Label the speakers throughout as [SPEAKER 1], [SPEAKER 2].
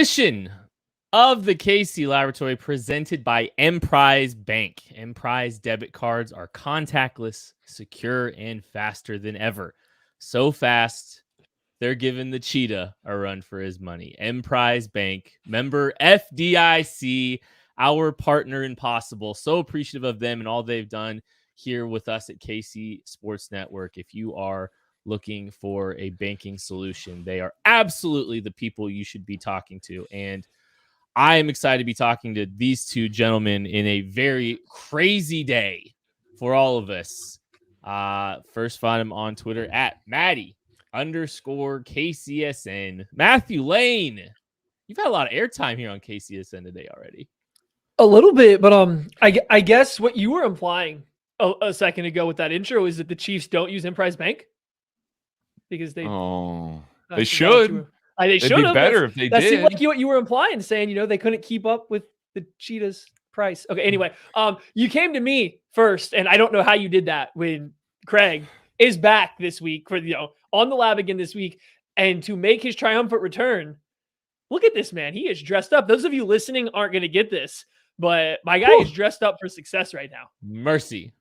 [SPEAKER 1] Edition of the KC Laboratory presented by Emprise Bank. Emprise debit cards are contactless, secure, and faster than ever. So fast, they're giving the cheetah a run for his money. Emprise Bank, member FDIC, our partner in Possible. So appreciative of them and all they've done here with us at KC Sports Network. If you are looking for a banking solution, they are absolutely the people you should be talking to. And I am excited to be talking to these two gentlemen in a very crazy day for all of us. First, find him on Twitter at Maddie_KCSN. Matthew Lane. You've had a lot of airtime here on KCSN today already.
[SPEAKER 2] A little bit, but I guess what you were implying a second ago with that intro is that the Chiefs don't use Emprise Bank because they
[SPEAKER 3] should.
[SPEAKER 2] They should
[SPEAKER 3] be
[SPEAKER 2] have.
[SPEAKER 3] better if they
[SPEAKER 2] that
[SPEAKER 3] did.
[SPEAKER 2] Seemed like what you were implying, saying they couldn't keep up with the cheetah's price. Okay, anyway, you came to me first, and I don't know how you did that when Craig is back this week for on the lab again this week, and to make his triumphant return. Look at this man; he is dressed up. Those of you listening aren't going to get this, but my guy is dressed up for success right now.
[SPEAKER 1] Mercy.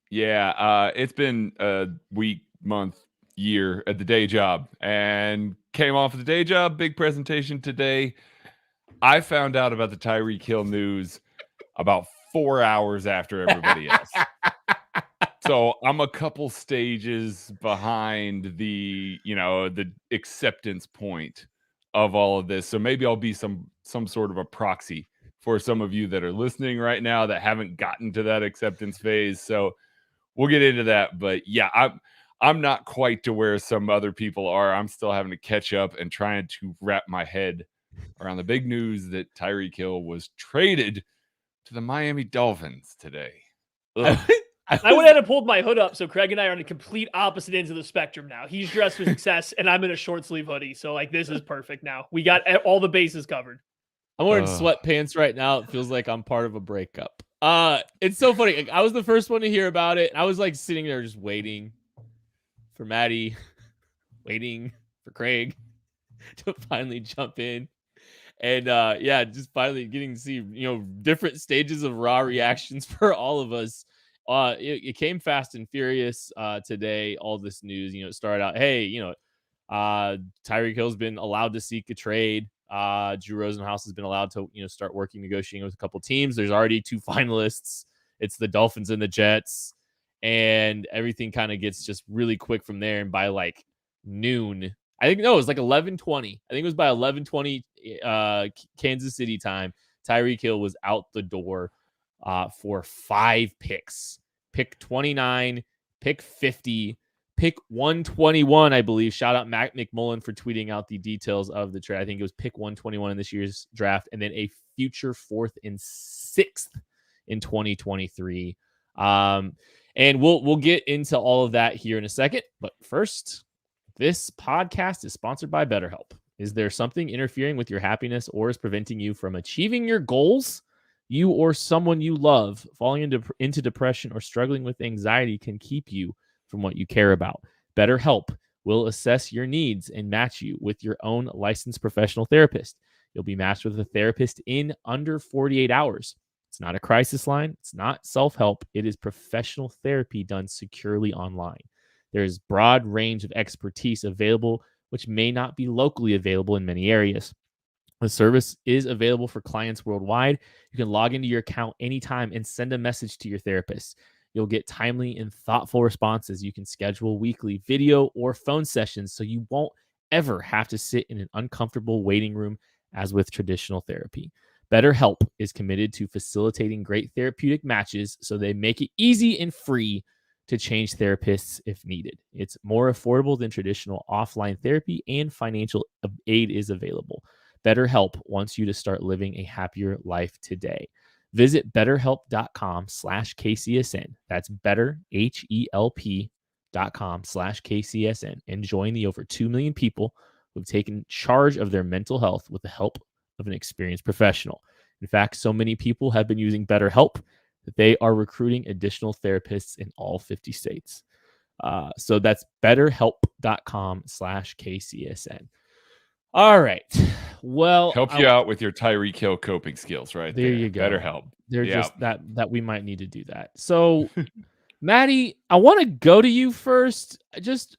[SPEAKER 3] Yeah, it's been a week, month, year at the day job, and came off of the day job. Big presentation today. I found out about the Tyreek Hill news about 4 hours after everybody else. So I'm a couple stages behind the acceptance point of all of this. So maybe I'll be some sort of a proxy for some of you that are listening right now that haven't gotten to that acceptance phase. So we'll get into that. But yeah, I'm not quite to where some other people are. I'm still having to catch up and trying to wrap my head around the big news that Tyreek Hill was traded to the Miami Dolphins today.
[SPEAKER 2] I went ahead and pulled my hood up, so Craig and I are on the complete opposite ends of the spectrum now. He's dressed for success, and I'm in a short sleeve hoodie. So this is perfect now. We got all the bases covered.
[SPEAKER 1] I'm wearing sweatpants right now. It feels like I'm part of a breakup. It's so funny. I was the first one to hear about it. I was sitting there just waiting for Maddie, waiting for Craig to finally jump in. And just finally getting to see, different stages of raw reactions for all of us. It came fast and furious today, all this news. It started out, hey, Tyreek Hill's been allowed to seek a trade. Drew Rosenhaus has been allowed to, start negotiating with a couple teams. There's already two finalists. It's the Dolphins and the Jets. And everything kind of gets just really quick from there. And by noon, I think, no, it was 11:20. I think it was by 11:20 Kansas City time. Tyreek Hill was out the door for 5 picks. Pick 29, pick 50, pick 121, I believe. Shout out Matt McMullen for tweeting out the details of the trade. I think it was pick 121 in this year's draft, and then a future 4th and 6th in 2023. And we'll get into all of that here in a second. But first, this podcast is sponsored by BetterHelp. Is there something interfering with your happiness or is preventing you from achieving your goals? You or someone you love falling into depression or struggling with anxiety can keep you from what you care about. BetterHelp will assess your needs and match you with your own licensed professional therapist. You'll be matched with a therapist in under 48 hours. It's not a crisis line. It's not self-help. It is professional therapy done securely online. There is broad range of expertise available, which may not be locally available in many areas. The service is available for clients worldwide. You can log into your account anytime and send a message to your therapist. You'll get timely and thoughtful responses. You can schedule weekly video or phone sessions so you won't ever have to sit in an uncomfortable waiting room as with traditional therapy. BetterHelp is committed to facilitating great therapeutic matches so they make it easy and free to change therapists if needed. It's more affordable than traditional offline therapy, and financial aid is available. BetterHelp wants you to start living a happier life today. Visit betterhelp.com/KCSN. That's betterhelp.com/KCSN and join the over 2 million people who've taken charge of their mental health with the help of an experienced professional. In fact, so many people have been using BetterHelp that they are recruiting additional therapists in all 50 states. So that's betterhelp.com/KCSN. All right. Well,
[SPEAKER 3] Help you out with your Tyreek Hill coping skills, right
[SPEAKER 1] there you go.
[SPEAKER 3] Better help.
[SPEAKER 1] They're
[SPEAKER 3] Yeah.
[SPEAKER 1] just that we might need to do that. So, Maddie, I want to go to you first.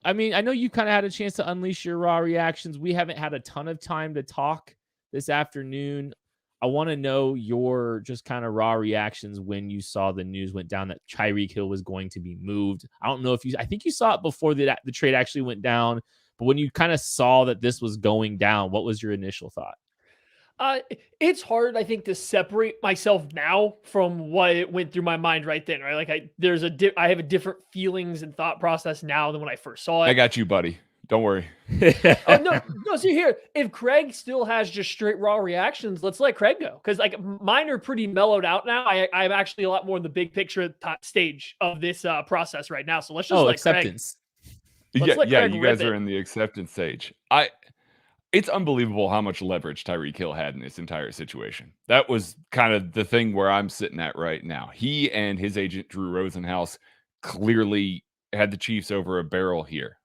[SPEAKER 1] I mean, I know you kind of had a chance to unleash your raw reactions. We haven't had a ton of time to talk this afternoon. I want to know your just kind of raw reactions when you saw the news went down that Tyreek Hill was going to be moved. I don't know if I think you saw it before the trade actually went down, but when you kind of saw that this was going down, what was your initial thought?
[SPEAKER 2] It's hard, I think, to separate myself now from what went through my mind right then, right? Like I have a different feelings and thought process now than when I first saw it.
[SPEAKER 3] I got you, buddy. Don't worry.
[SPEAKER 2] Oh, no. See here, if Craig still has just straight raw reactions, let's let Craig go. Because like mine are pretty mellowed out now. I'm actually a lot more in the big picture stage of this process right now. So let's just let
[SPEAKER 1] acceptance.
[SPEAKER 2] Craig.
[SPEAKER 3] Yeah. You guys are in the acceptance stage. It's unbelievable how much leverage Tyreek Hill had in this entire situation. That was kind of the thing where I'm sitting at right now. He and his agent, Drew Rosenhaus, clearly had the Chiefs over a barrel here.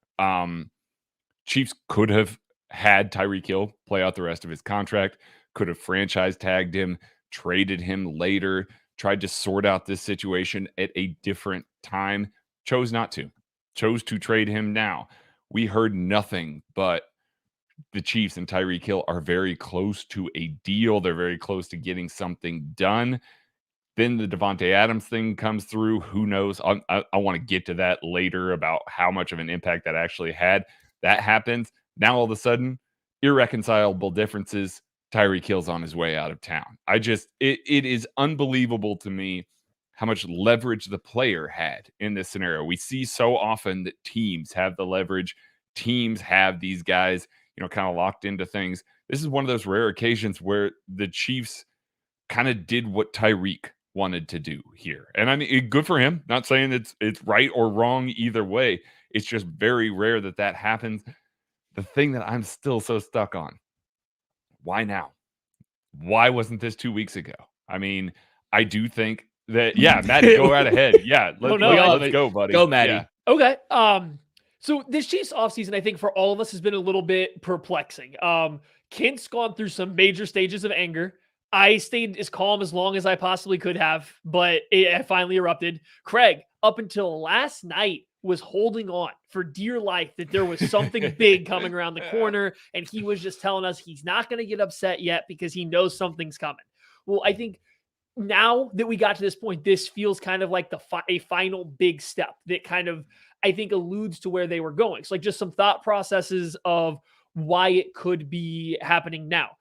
[SPEAKER 3] Chiefs could have had Tyreek Hill play out the rest of his contract, could have franchise tagged him, traded him later, tried to sort out this situation at a different time, chose not to, chose to trade him now. We heard nothing but the Chiefs and Tyreek Hill are very close to a deal. They're very close to getting something done. Then the Davante Adams thing comes through. Who knows? I want to get to that later about how much of an impact that actually had. That happens. Now all of a sudden, irreconcilable differences. Tyreek Hill's on his way out of town. It is unbelievable to me how much leverage the player had in this scenario. We see so often that teams have the leverage. Teams have these guys, kind of locked into things. This is one of those rare occasions where the Chiefs kind of did what Tyreek wanted to do here. And I mean, good for him. Not saying it's right or wrong either way. It's just very rare that happens. The thing that I'm still so stuck on, why now? Why wasn't this 2 weeks ago? I mean, I do think that, Maddie, go right ahead. Yeah, let's go, buddy.
[SPEAKER 1] Go, Maddie.
[SPEAKER 2] Yeah. Okay. So this Chiefs offseason, I think for all of us has been a little bit perplexing. Kent's gone through some major stages of anger. I stayed as calm as long as I possibly could have, but it finally erupted. Craig, up until last night, was holding on for dear life that there was something big coming around the corner, and he was just telling us he's not going to get upset yet because he knows something's coming. Well, I think now that we got to this point, this feels kind of like a final big step that kind of, I think, alludes to where they were going. So like just some thought processes of why it could be happening now.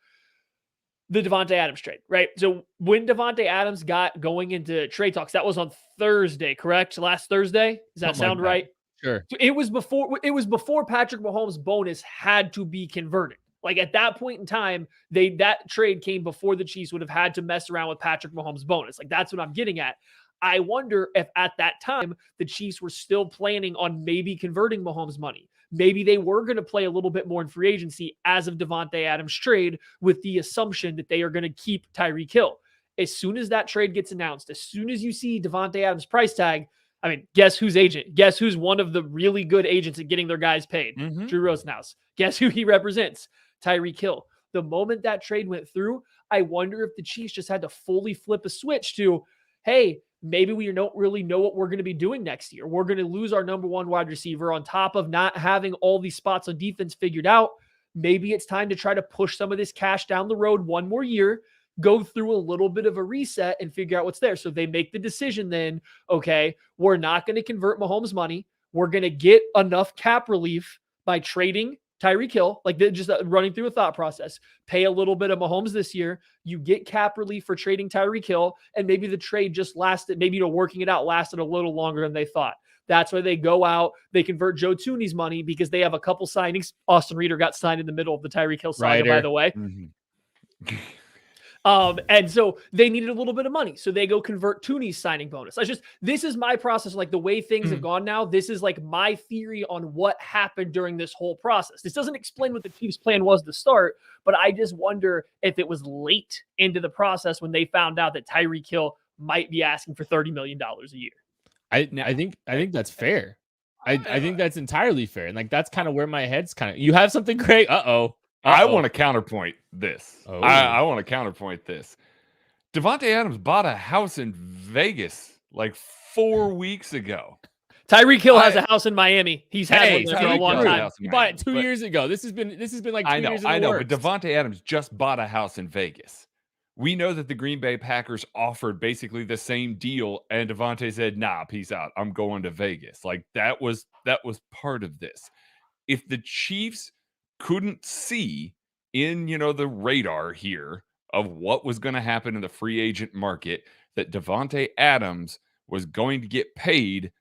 [SPEAKER 2] The Davante Adams trade, right? So when Davante Adams got going into trade talks, that was on Thursday, correct? Last Thursday? Does that sound right?
[SPEAKER 1] Sure.
[SPEAKER 2] So it was before Patrick Mahomes' bonus had to be converted. Like at that point in time, that trade came before the Chiefs would have had to mess around with Patrick Mahomes' bonus. Like that's what I'm getting at. I wonder if at that time the Chiefs were still planning on maybe converting Mahomes' money. Maybe they were going to play a little bit more in free agency as of Davante Adams' trade with the assumption that they are going to keep Tyreek Hill. As soon as that trade gets announced, as soon as you see Davante Adams' price tag, I mean, guess who's agent? Guess who's one of the really good agents at getting their guys paid?
[SPEAKER 3] Mm-hmm.
[SPEAKER 2] Drew Rosenhaus. Guess who he represents? Tyreek Hill. The moment that trade went through, I wonder if the Chiefs just had to fully flip a switch to, hey, maybe we don't really know what we're going to be doing next year. We're going to lose our number one wide receiver on top of not having all these spots on defense figured out. Maybe it's time to try to push some of this cash down the road one more year, go through a little bit of a reset and figure out what's there. So they make the decision then, okay, we're not going to convert Mahomes' money. We're going to get enough cap relief by trading Tyreek Hill, like just running through a thought process, pay a little bit of Mahomes this year. You get cap relief for trading Tyreek Hill, and maybe the trade just lasted, maybe, working it out lasted a little longer than they thought. That's why they go out, they convert Joe Thuney's money because they have a couple signings. Austin Reeder got signed in the middle of the Tyreek Hill saga, by the way.
[SPEAKER 3] Mm-hmm.
[SPEAKER 2] And so they needed a little bit of money. So they go convert Thuney's signing bonus. This is my process. Like the way things have gone now, this is like my theory on what happened during this whole process. This doesn't explain what the Chiefs' plan was to start, but I just wonder if it was late into the process when they found out that Tyreek Hill might be asking for $30 million a year.
[SPEAKER 1] I think that's fair. I think that's entirely fair. And like, that's kind of where my head's you have something, Craig? Uh-oh.
[SPEAKER 3] I want to counterpoint this.
[SPEAKER 1] Oh.
[SPEAKER 3] I want to counterpoint this. Davante Adams bought a house in Vegas like 4 weeks ago.
[SPEAKER 2] Tyreek Hill has a house in Miami. He's had one there for a
[SPEAKER 3] Tyreek
[SPEAKER 2] long
[SPEAKER 3] Hill has a
[SPEAKER 2] time.
[SPEAKER 3] house in
[SPEAKER 1] He bought it
[SPEAKER 3] Miami,
[SPEAKER 1] 2 years ago. This has been like 2 years in the
[SPEAKER 3] I know,
[SPEAKER 1] works.
[SPEAKER 3] but Davante Adams just bought a house in Vegas. We know that the Green Bay Packers offered basically the same deal, and Davante said, "Nah, peace out. I'm going to Vegas." Like that was part of this. If the Chiefs couldn't see in, the radar here of what was going to happen in the free agent market, that Davante Adams was going to get paid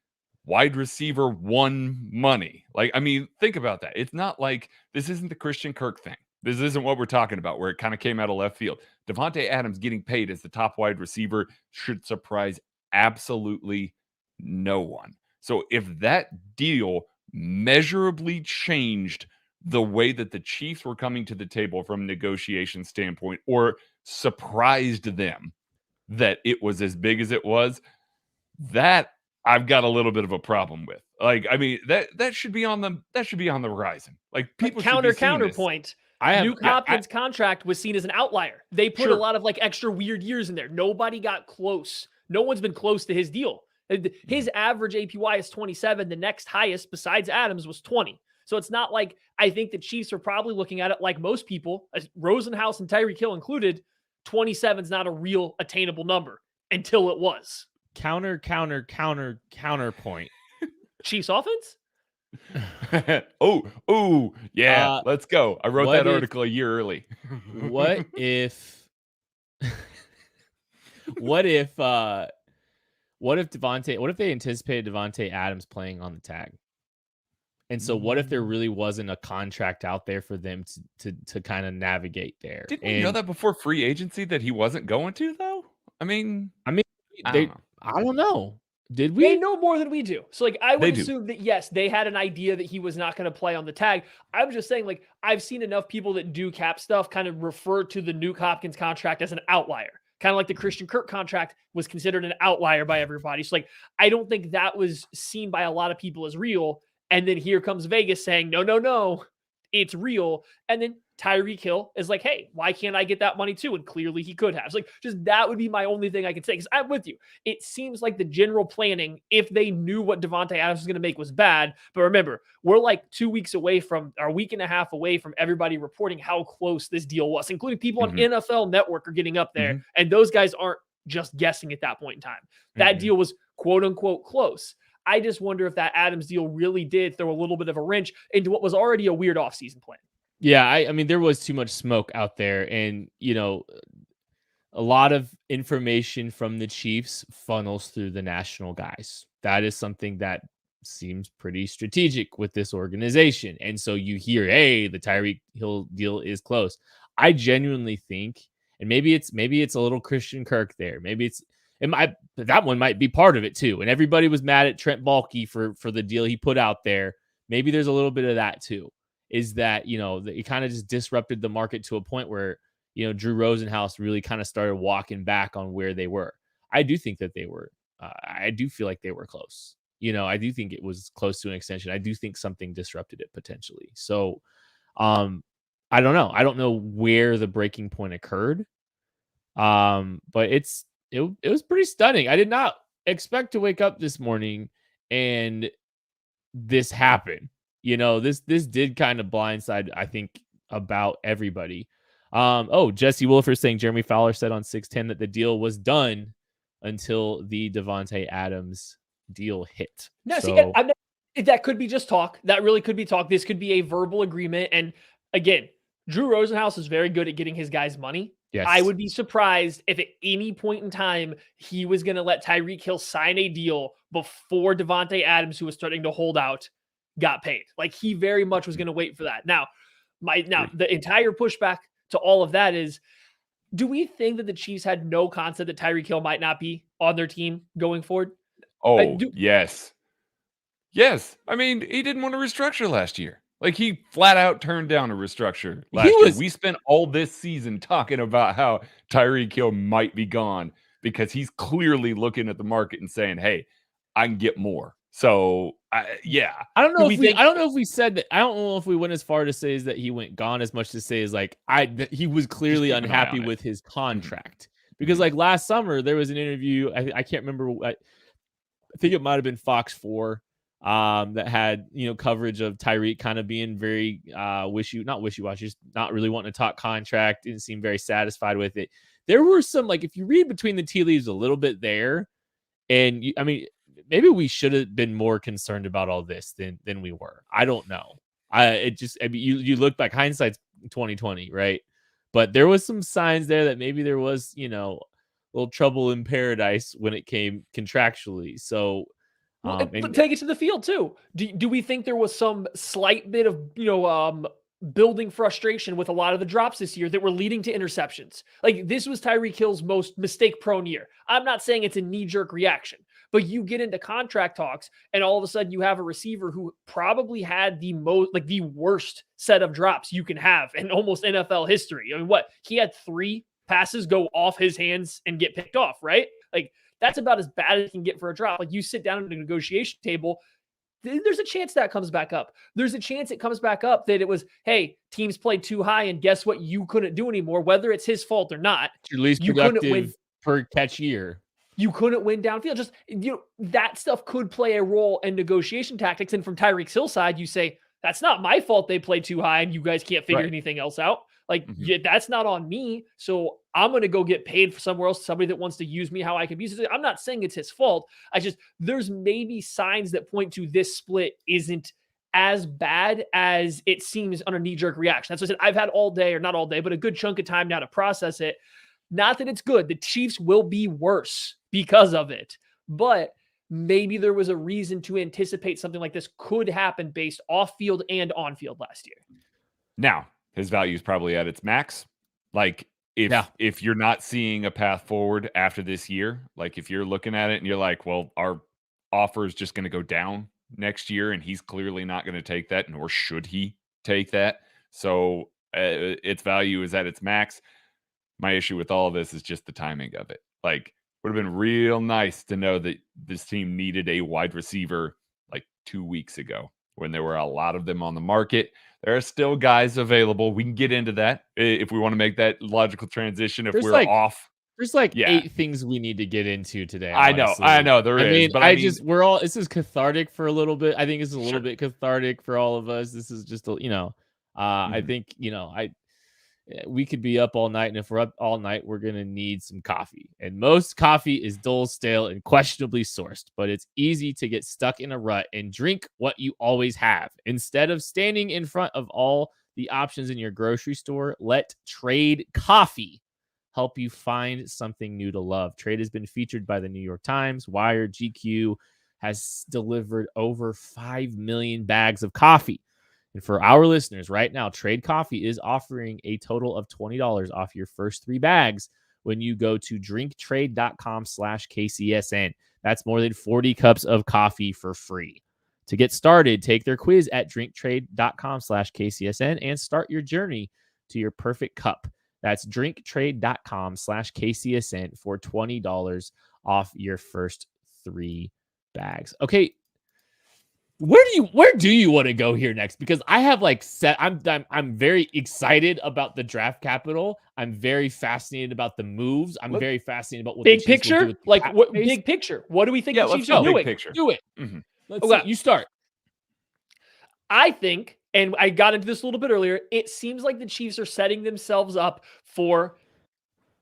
[SPEAKER 3] wide receiver one money. Like, I mean, think about that. It's not like this isn't the Christian Kirk thing. This isn't what we're talking about, where it kind of came out of left field. Davante Adams getting paid as the top wide receiver should surprise absolutely no one. So if that deal measurably changed the way that the Chiefs were coming to the table from a negotiation standpoint, or surprised them that it was as big as it was, that I've got a little bit of a problem with. Like, I mean, that should be on the horizon. Like, people
[SPEAKER 2] counterpoint. Nuke Hopkins' contract was seen as an outlier. They put a lot of like extra weird years in there. Nobody got close. No one's been close to his deal. His average APY is 27. The next highest besides Adams was 20. So it's not like, I think the Chiefs are probably looking at it like most people, Rosenhaus and Tyreek Hill included. 27 is not a real attainable number until it was.
[SPEAKER 1] Counterpoint.
[SPEAKER 2] Chiefs offense?
[SPEAKER 3] Yeah, let's go. I wrote that article a year early.
[SPEAKER 1] What if they anticipated Davante Adams playing on the tag? And so what if there really wasn't a contract out there for them to kind of navigate there?
[SPEAKER 3] Didn't we know that before free agency that he wasn't going to, though? I
[SPEAKER 1] don't know. Did we?
[SPEAKER 2] They know more than we do. So, like, I would assume that, yes, they had an idea that he was not going to play on the tag. I'm just saying, like, I've seen enough people that do cap stuff kind of refer to the Nuke Hopkins contract as an outlier. Kind of like the Christian Kirk contract was considered an outlier by everybody. So, like, I don't think that was seen by a lot of people as real. And then here comes Vegas saying, no, it's real. And then Tyreek Hill is like, hey, why can't I get that money too? And clearly he could have. So, like, just that would be my only thing I could say. Because I'm with you. It seems like the general planning, if they knew what Davante Adams was going to make, was bad. But remember, we're like 2 weeks away from, or a week and a half away from everybody reporting how close this deal was, including people on NFL Network are getting up there. And those guys aren't just guessing at that point in time. That deal was quote unquote close. I just wonder if that Adams deal really did throw a little bit of a wrench into what was already a weird offseason plan.
[SPEAKER 1] Yeah, I mean, there was too much smoke out there, and a lot of information from the Chiefs funnels through the national guys. That is something that seems pretty strategic with this organization. And so you hear, hey, the Tyreek Hill deal is close. I genuinely think, and maybe it's a little Christian Kirk there. Maybe that one might be part of it too. And everybody was mad at Trent Baalke for the deal he put out there. Maybe there's a little bit of that too. Is that, it kind of just disrupted the market to a point where, Drew Rosenhaus really kind of started walking back on where they were. I do think that they were, I do feel like they were close. I do think it was close to an extension. I do think something disrupted it potentially. So, I don't know. I don't know where the breaking point occurred. But it was pretty stunning. I did not expect to wake up this morning and this happened. This did kind of blindside, I think, about everybody. Jesse Wilfer saying Jeremy Fowler said on 610 that the deal was done until the Davante Adams deal hit.
[SPEAKER 2] No, that could be just talk. That really could be talk. This could be a verbal agreement. And again, Drew Rosenhaus is very good at getting his guys money.
[SPEAKER 1] Yes.
[SPEAKER 2] I would be surprised if at any point in time he was going to let Tyreek Hill sign a deal before Davante Adams, who was starting to hold out, got paid. Like, he very much was going to wait for that. Now, the entire pushback to all of that is, do we think that the Chiefs had no concept that Tyreek Hill might not be on their team going forward?
[SPEAKER 3] Yes. Yes. I mean, he didn't want to restructure last year. Like, he flat out turned down a restructure last year. We spent all this season talking about how Tyreek Hill might be gone because he's clearly looking at the market and saying, hey, I can get more. So, yeah.
[SPEAKER 1] I don't know
[SPEAKER 2] Do
[SPEAKER 1] if
[SPEAKER 2] we
[SPEAKER 1] we.
[SPEAKER 2] think-
[SPEAKER 1] I don't know if we said that. I don't know if we went as far to say is that he went gone as much to say is like that he was clearly
[SPEAKER 3] keep an eye
[SPEAKER 1] unhappy
[SPEAKER 3] on it.
[SPEAKER 1] with his contract because like last summer there was an interview. I can't remember. I think it might have been Fox 4 that had coverage of Tyreek kind of being very not wishy-washy, just not really wanting to talk contract. Didn't seem very satisfied with it. There were some like if you read between the tea leaves a little bit there, and I mean. Maybe we should have been more concerned about all this than we were. I don't know. I mean, you look back, hindsight's 2020, right? But there was some signs there that maybe there was, a little trouble in paradise when it came contractually. So,
[SPEAKER 2] take it to the field too. Do we think there was some slight bit of building frustration with a lot of the drops this year that were leading to interceptions? Like this was Tyreek Hill's most mistake-prone year. I'm not saying it's a knee-jerk reaction, but you get into contract talks and all of a sudden you have a receiver who probably had the worst set of drops you can have in almost NFL history. I mean, he had 3 passes go off his hands and get picked off, right? Like that's about as bad as it can get for a drop. Like you sit down at a negotiation table, there's a chance that comes back up. There's a chance it comes back up that it was, hey, teams played too high and guess what? You couldn't do anymore, whether it's his fault or not.
[SPEAKER 1] Your least productive per catch year.
[SPEAKER 2] You couldn't win downfield. Just, that stuff could play a role in negotiation tactics. And from Tyreek Hill's side, you say, that's not my fault they played too high and you guys can't figure anything else out. Like, that's not on me. So I'm going to go get paid for somewhere else, somebody that wants to use me how I can use it. I'm not saying it's his fault. There's maybe signs that point to this split isn't as bad as it seems on a knee-jerk reaction. That's what I said. I've had all day, or not all day, but a good chunk of time now to process it. Not that it's good. The Chiefs will be worse because of it, but maybe there was a reason to anticipate something like this could happen based off field and on field last year.
[SPEAKER 3] Now, his value is probably at its max. Like if you're not seeing a path forward after this year, like if you're looking at it and you're like, well, our offer is just going to go down next year and he's clearly not going to take that, nor should he take that. So its value is at its max. My issue with all of this is just the timing of it. Like, would have been real nice to know that this team needed a wide receiver like 2 weeks ago when there were a lot of them on the market. There are still guys available. We can get into that if we want to make that logical transition. If we're off,
[SPEAKER 1] there's 8 things we need to get into today.
[SPEAKER 3] Honestly. I know there is.
[SPEAKER 1] But this is cathartic for a little bit. I think it's a little bit cathartic for all of us. This is just I think we could be up all night, and if we're up all night, we're going to need some coffee. And most coffee is dull, stale, and questionably sourced, but it's easy to get stuck in a rut and drink what you always have. Instead of standing in front of all the options in your grocery store, let Trade Coffee help you find something new to love. Trade has been featured by the New York Times, Wired, GQ, has delivered over 5 million bags of coffee. And for our listeners right now, Trade Coffee is offering a total of $20 off your first 3 bags when you go to drinktrade.com/KCSN. That's more than 40 cups of coffee for free. To get started, take their quiz at drinktrade.com/KCSN and start your journey to your perfect cup. That's drinktrade.com/KCSN for $20 off your first 3 bags. Okay. Where do you want to go here next? Because I have I'm very excited about the draft capital. I'm very fascinated about the moves. I'm very fascinated about what
[SPEAKER 2] big
[SPEAKER 1] the Chiefs will do
[SPEAKER 2] picture.
[SPEAKER 1] with the
[SPEAKER 2] Big picture. What do we think the Chiefs
[SPEAKER 3] let's
[SPEAKER 2] are
[SPEAKER 3] go
[SPEAKER 2] doing?
[SPEAKER 3] big picture.
[SPEAKER 1] Do it. Let's see. You start.
[SPEAKER 2] I think, and I got into this a little bit earlier, it seems like the Chiefs are setting themselves up for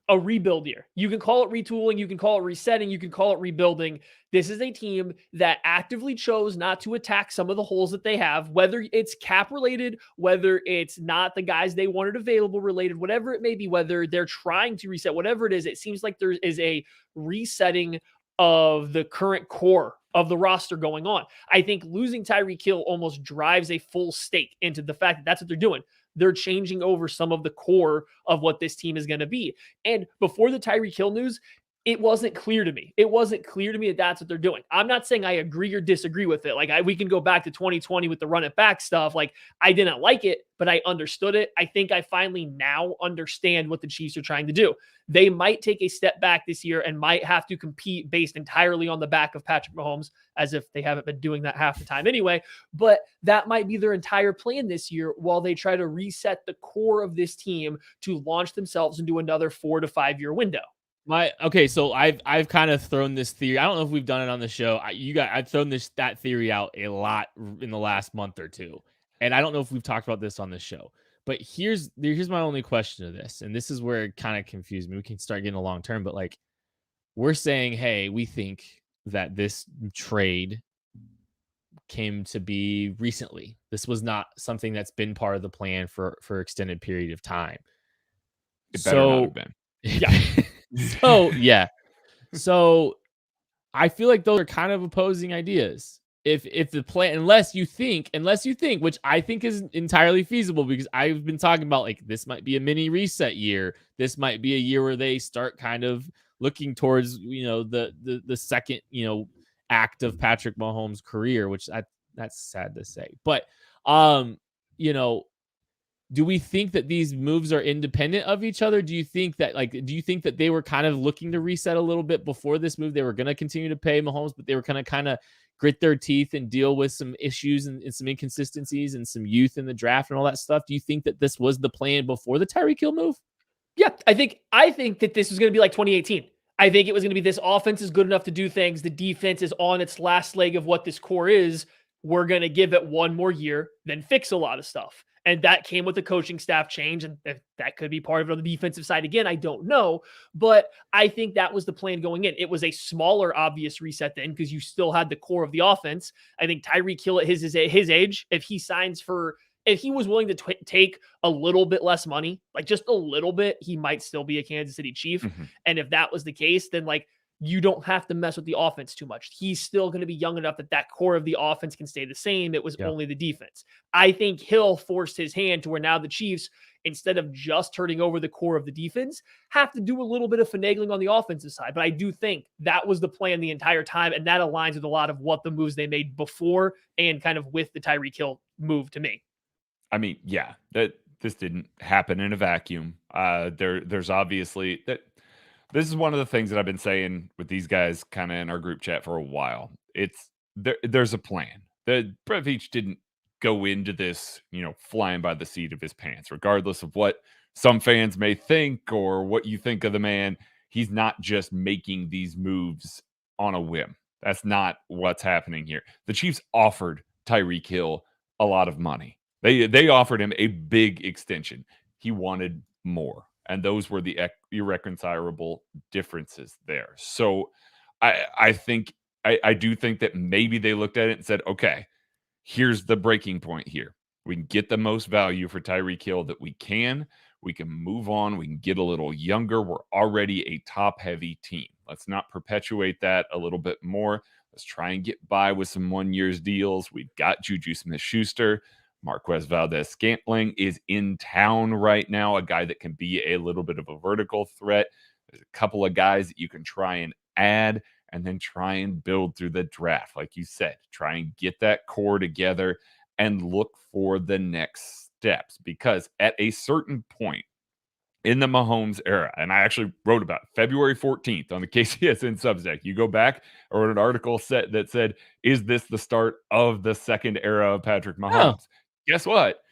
[SPEAKER 2] a rebuild year. You can call it retooling, you can call it resetting, you can call it rebuilding. This is a team that actively chose not to attack some of the holes that they have, whether it's cap related, whether it's not the guys they wanted available related, whatever it may be, whether they're trying to reset, whatever it is, it seems like there is a resetting of the current core of the roster going on. I think losing Tyreek Hill almost drives a full stake into the fact that that's what they're doing. They're changing over some of the core of what this team is going to be. And before the Tyreek Hill news, it wasn't clear to me. It wasn't clear to me that that's what they're doing. I'm not saying I agree or disagree with it. Like we can go back to 2020 with the run it back stuff. Like I didn't like it, but I understood it. I think I finally now understand what the Chiefs are trying to do. They might take a step back this year and might have to compete based entirely on the back of Patrick Mahomes, as if they haven't been doing that half the time anyway. But that might be their entire plan this year while they try to reset the core of this team to launch themselves into another 4 to 5 year window.
[SPEAKER 1] So I've kind of thrown this theory. I don't know if we've done it on the show. I've thrown that theory out a lot in the last month or two, and I don't know if we've talked about this on the show. But here's my only question to this, and this is where it kind of confused me. We can start getting a long term, but like we're saying, hey, we think that this trade came to be recently. This was not something that's been part of the plan for extended period of time.
[SPEAKER 3] It better not have been.
[SPEAKER 1] Yeah. So I feel like those are kind of opposing ideas. If the plan, unless you think, which I think is entirely feasible, because I've been talking about like this might be a mini reset year. This might be a year where they start kind of looking towards, the second, act of Patrick Mahomes' career, which that's sad to say. But do we think that these moves are independent of each other? Do you think that they were kind of looking to reset a little bit before this move? They were going to continue to pay Mahomes, but they were going to kind of grit their teeth and deal with some issues and some inconsistencies and some youth in the draft and all that stuff. Do you think that this was the plan before the Tyreek Hill move?
[SPEAKER 2] Yeah, I think that this was going to be like 2018. I think it was going to be this offense is good enough to do things. The defense is on its last leg of what this core is. We're going to give it one more year, then fix a lot of stuff. And that came with the coaching staff change. And if that could be part of it on the defensive side again, I don't know. But I think that was the plan going in. It was a smaller, obvious reset then because you still had the core of the offense. I think Tyreek Hill at his age, if he was willing to take a little bit less money, like just a little bit, he might still be a Kansas City Chief. Mm-hmm. And if that was the case, then like you don't have to mess with the offense too much. He's still going to be young enough that core of the offense can stay the same. It was only the defense. I think Hill forced his hand to where now the Chiefs, instead of just turning over the core of the defense, have to do a little bit of finagling on the offensive side. But I do think that was the plan the entire time. And that aligns with a lot of what the moves they made before and kind of with the Tyreek Hill move to me.
[SPEAKER 3] I mean, yeah, that this didn't happen in a vacuum. There's obviously that. This is one of the things that I've been saying with these guys kind of in our group chat for a while. There's a plan. That Brett Veach didn't go into this, flying by the seat of his pants, regardless of what some fans may think or what you think of the man. He's not just making these moves on a whim. That's not what's happening here. The Chiefs offered Tyreek Hill a lot of money. They offered him a big extension. He wanted more. And those were the irreconcilable differences there. So I do think that maybe they looked at it and said, okay, here's the breaking point here. We can get the most value for Tyreek Hill that we can. We can move on. We can get a little younger. We're already a top-heavy team. Let's not perpetuate that a little bit more. Let's try and get by with some one-year deals. We've got Juju Smith-Schuster. Marquez Valdez-Scantling is in town right now, a guy that can be a little bit of a vertical threat. There's a couple of guys that you can try and add and then try and build through the draft. Like you said, try and get that core together and look for the next steps. Because at a certain point in the Mahomes era, and I actually wrote about February 14th on the KCSN Substack. You go back, I wrote an article that said, is this the start of the second era of Patrick Mahomes? Oh. Guess what?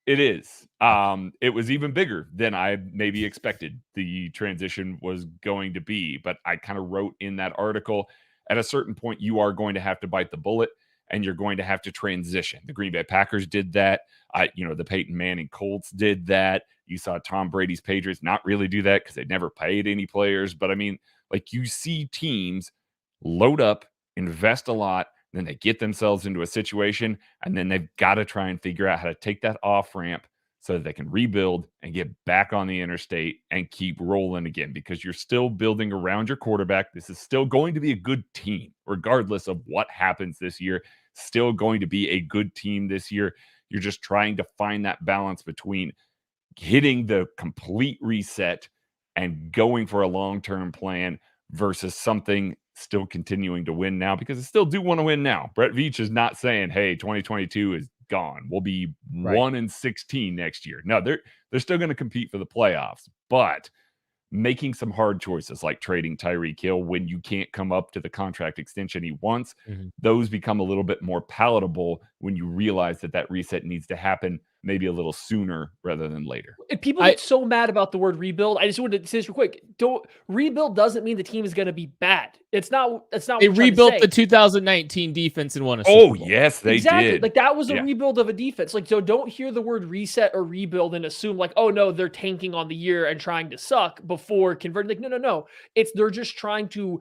[SPEAKER 3] It is. It was even bigger than I maybe expected the transition was going to be. But I kind of wrote in that article, at a certain point, you are going to have to bite the bullet and you're going to have to transition. The Green Bay Packers did that. The Peyton Manning Colts did that. You saw Tom Brady's Patriots not really do that because they never paid any players. But I mean, like you see teams load up, invest a lot, then they get themselves into a situation, and then they've got to try and figure out how to take that off ramp so that they can rebuild and get back on the interstate and keep rolling again, because you're still building around your quarterback. This is still going to be a good team, regardless of what happens this year. Still going to be a good team this year. You're just trying to find that balance between hitting the complete reset and going for a long-term plan versus something still continuing to win now, because they still do want to win now. Brett Veach is not saying, hey, 2022 is gone. We'll be 1-16 next year. No, they're still going to compete for the playoffs, but making some hard choices like trading Tyreek Hill when you can't come up to the contract extension he wants, those become a little bit more palatable when you realize that reset needs to happen maybe a little sooner rather than later.
[SPEAKER 2] And people get so mad about the word rebuild. I just wanted to say this real quick. Rebuild doesn't mean the team is going to be bad. It's not.
[SPEAKER 1] They rebuilt the 2019 defense and won a Super Bowl.
[SPEAKER 3] Yes, they did.
[SPEAKER 2] Like that was a rebuild of a defense. Like, so don't hear the word reset or rebuild and assume like, oh no, they're tanking on the year and trying to suck before converting. Like, no. They're just trying to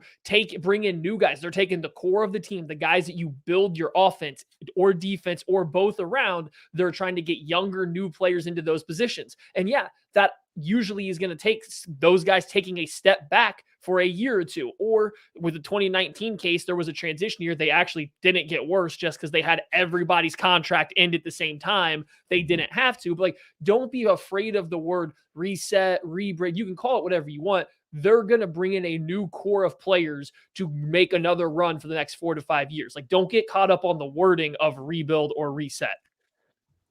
[SPEAKER 2] bring in new guys. They're taking the core of the team, the guys that you build your offense or defense or both around. They're trying to get younger, new players into those positions. And yeah, that usually is going to take those guys taking a step back for a year or two. Or with the 2019 case, there was a transition year. They actually didn't get worse just because they had everybody's contract end at the same time. They didn't have to. But like, don't be afraid of the word reset, rebrand. You can call it whatever you want. They're going to bring in a new core of players to make another run for the next 4 to 5 years. Like, don't get caught up on the wording of rebuild or reset.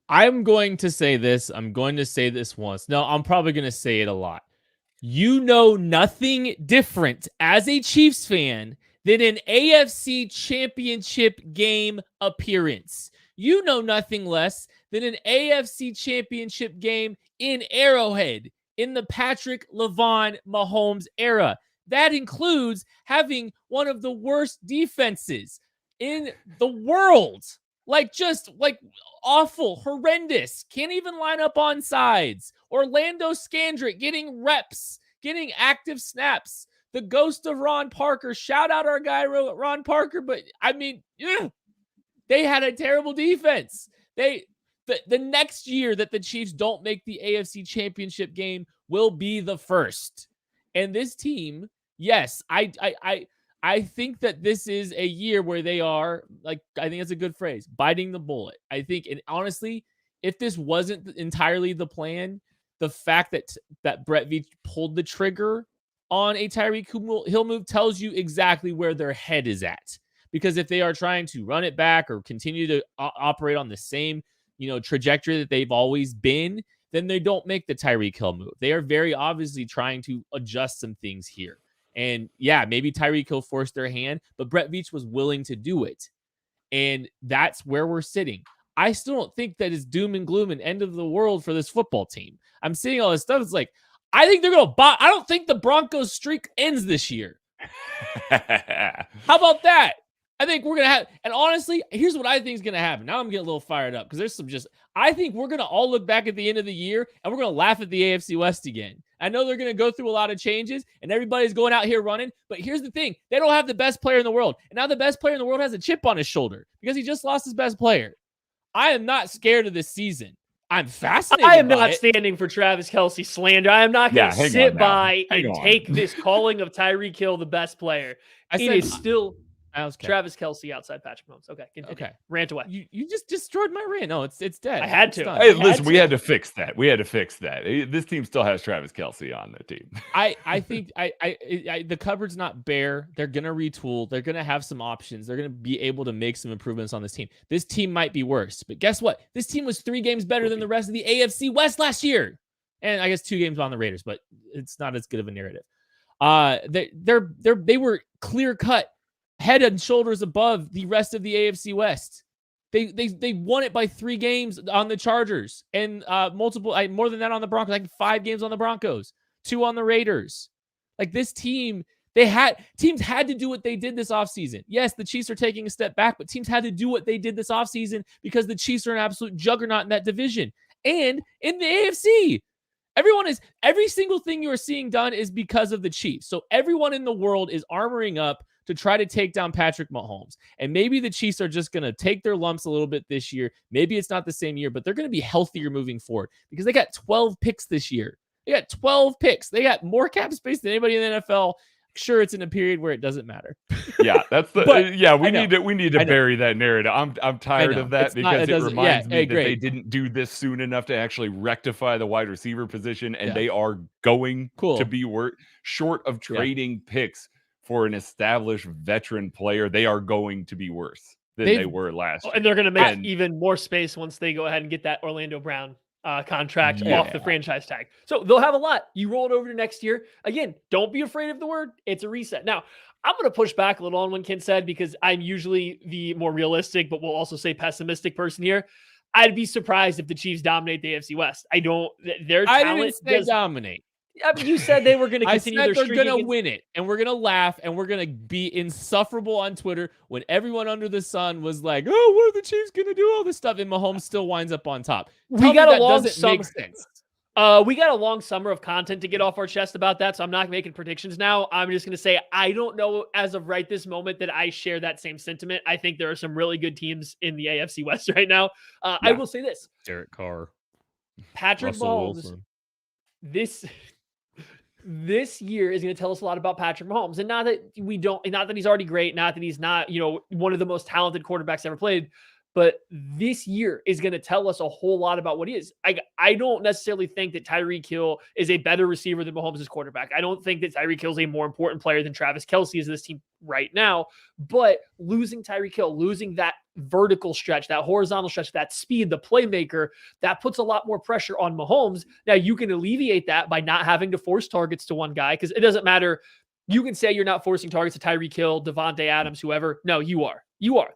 [SPEAKER 1] I'm going to say this. I'm going to say this once. No, I'm probably going to say it a lot. You know nothing different as a Chiefs fan than an AFC Championship Game appearance. You know nothing less than an AFC Championship Game in Arrowhead in the Patrick Mahomes era. That includes having one of the worst defenses in the world. Just awful, horrendous. Can't even line up on sides. Orlando Scandrick getting reps, getting active snaps. The ghost of Ron Parker. Shout out our guy, Ron Parker. But, I mean, they had a terrible defense. The next year that the Chiefs don't make the AFC Championship Game will be the first. And this team, yes, I think that this is a year where they are, I think that's a good phrase, biting the bullet. I think, and honestly, if this wasn't entirely the plan, the fact that Brett Veach pulled the trigger on a Tyreek Hill move tells you exactly where their head is at. Because if they are trying to run it back or continue to operate on the same, trajectory that they've always been, then they don't make the Tyreek Hill move. They are very obviously trying to adjust some things here. And yeah, maybe Tyreek Hill forced their hand, but Brett Veach was willing to do it. And that's where we're sitting. I still don't think that is doom and gloom and end of the world for this football team. I'm seeing all this stuff. It's like, I think they're going to I don't think the Broncos streak ends this year. How about that? I think we're going to have, and honestly, here's what I think is going to happen. Now I'm getting a little fired up because there's I think we're going to all look back at the end of the year and we're going to laugh at the AFC West again. I know they're going to go through a lot of changes and everybody's going out here running, but here's the thing. They don't have the best player in the world. And now the best player in the world has a chip on his shoulder because he just lost his best player. I am not scared of this season. I'm fascinated.
[SPEAKER 2] I am not standing for Travis Kelce slander. I am not going to sit by and take this calling of Tyreek Hill the best player. It is still Travis Kelce outside Patrick Mahomes. Okay, continue. Okay. Rant away.
[SPEAKER 1] You just destroyed my rant. No, it's dead.
[SPEAKER 2] I had to.
[SPEAKER 3] Hey, listen, we had to fix that. This team still has Travis Kelce on the team.
[SPEAKER 1] I think the cupboard's not bare. They're gonna retool. They're gonna have some options. They're gonna be able to make some improvements on this team. This team might be worse, but guess what? This team was 3 games better than the rest of the AFC West last year, and I guess 2 games on the Raiders, but it's not as good of a narrative. They were clear cut, head and shoulders above the rest of the AFC West. They won it by 3 games on the Chargers and more than that on the Broncos, like 5 games on the Broncos, 2 on the Raiders. Like this team, teams had to do what they did this offseason. Yes, the Chiefs are taking a step back, but teams had to do what they did this offseason because the Chiefs are an absolute juggernaut in that division. And in the AFC, every single thing you are seeing done is because of the Chiefs. So everyone in the world is armoring up to try to take down Patrick Mahomes. And maybe the Chiefs are just going to take their lumps a little bit this year. Maybe it's not the same year, but they're going to be healthier moving forward because they got 12 picks this year. They got 12 picks. They got more cap space than anybody in the NFL. Sure, it's in a period where it doesn't matter.
[SPEAKER 3] Yeah, that's the we need to bury that narrative. I'm tired of that because it reminds me that they didn't do this soon enough to actually rectify the wide receiver position, and they are going to be short of trading picks for an established veteran player, they are going to be worse than they were last year.
[SPEAKER 2] And they're going to make even more space once they go ahead and get that Orlando Brown contract off the franchise tag. So they'll have a lot. You roll it over to next year. Again, don't be afraid of the word. It's a reset. Now, I'm going to push back a little on what Ken said because I'm usually the more realistic, but we'll also say pessimistic person here. I'd be surprised if the Chiefs dominate the AFC West. I don't. Their talent.
[SPEAKER 1] I didn't say dominate.
[SPEAKER 2] I mean, you said they were going to continue their streak.
[SPEAKER 1] They're going to win it, and we're going to laugh, and we're going to be insufferable on Twitter when everyone under the sun was like, "Oh, what are the Chiefs going to do? All this stuff," and Mahomes still winds up on top.
[SPEAKER 2] We got a long
[SPEAKER 1] summer.
[SPEAKER 2] Make sense. We got a long summer of content to get off our chest about that, so I'm not making predictions now. I'm just going to say I don't know as of right this moment that I share that same sentiment. I think there are some really good teams in the AFC West right now. I will say this:
[SPEAKER 1] Derek Carr,
[SPEAKER 2] Patrick Mahomes. This year is going to tell us a lot about Patrick Mahomes, and not that he's already great, not that he's not, one of the most talented quarterbacks ever played, but this year is going to tell us a whole lot about what he is. I don't necessarily think that Tyreek Hill is a better receiver than Mahomes' quarterback. I don't think that Tyreek Hill is a more important player than Travis Kelce is in this team right now, but losing Tyreek Hill, losing that vertical stretch, that horizontal stretch, that speed, the playmaker, that puts a lot more pressure on Mahomes. Now you can alleviate that by not having to force targets to one guy, because it doesn't matter. You can say you're not forcing targets to Tyreek Hill, Devontae Adams, whoever. No, you are.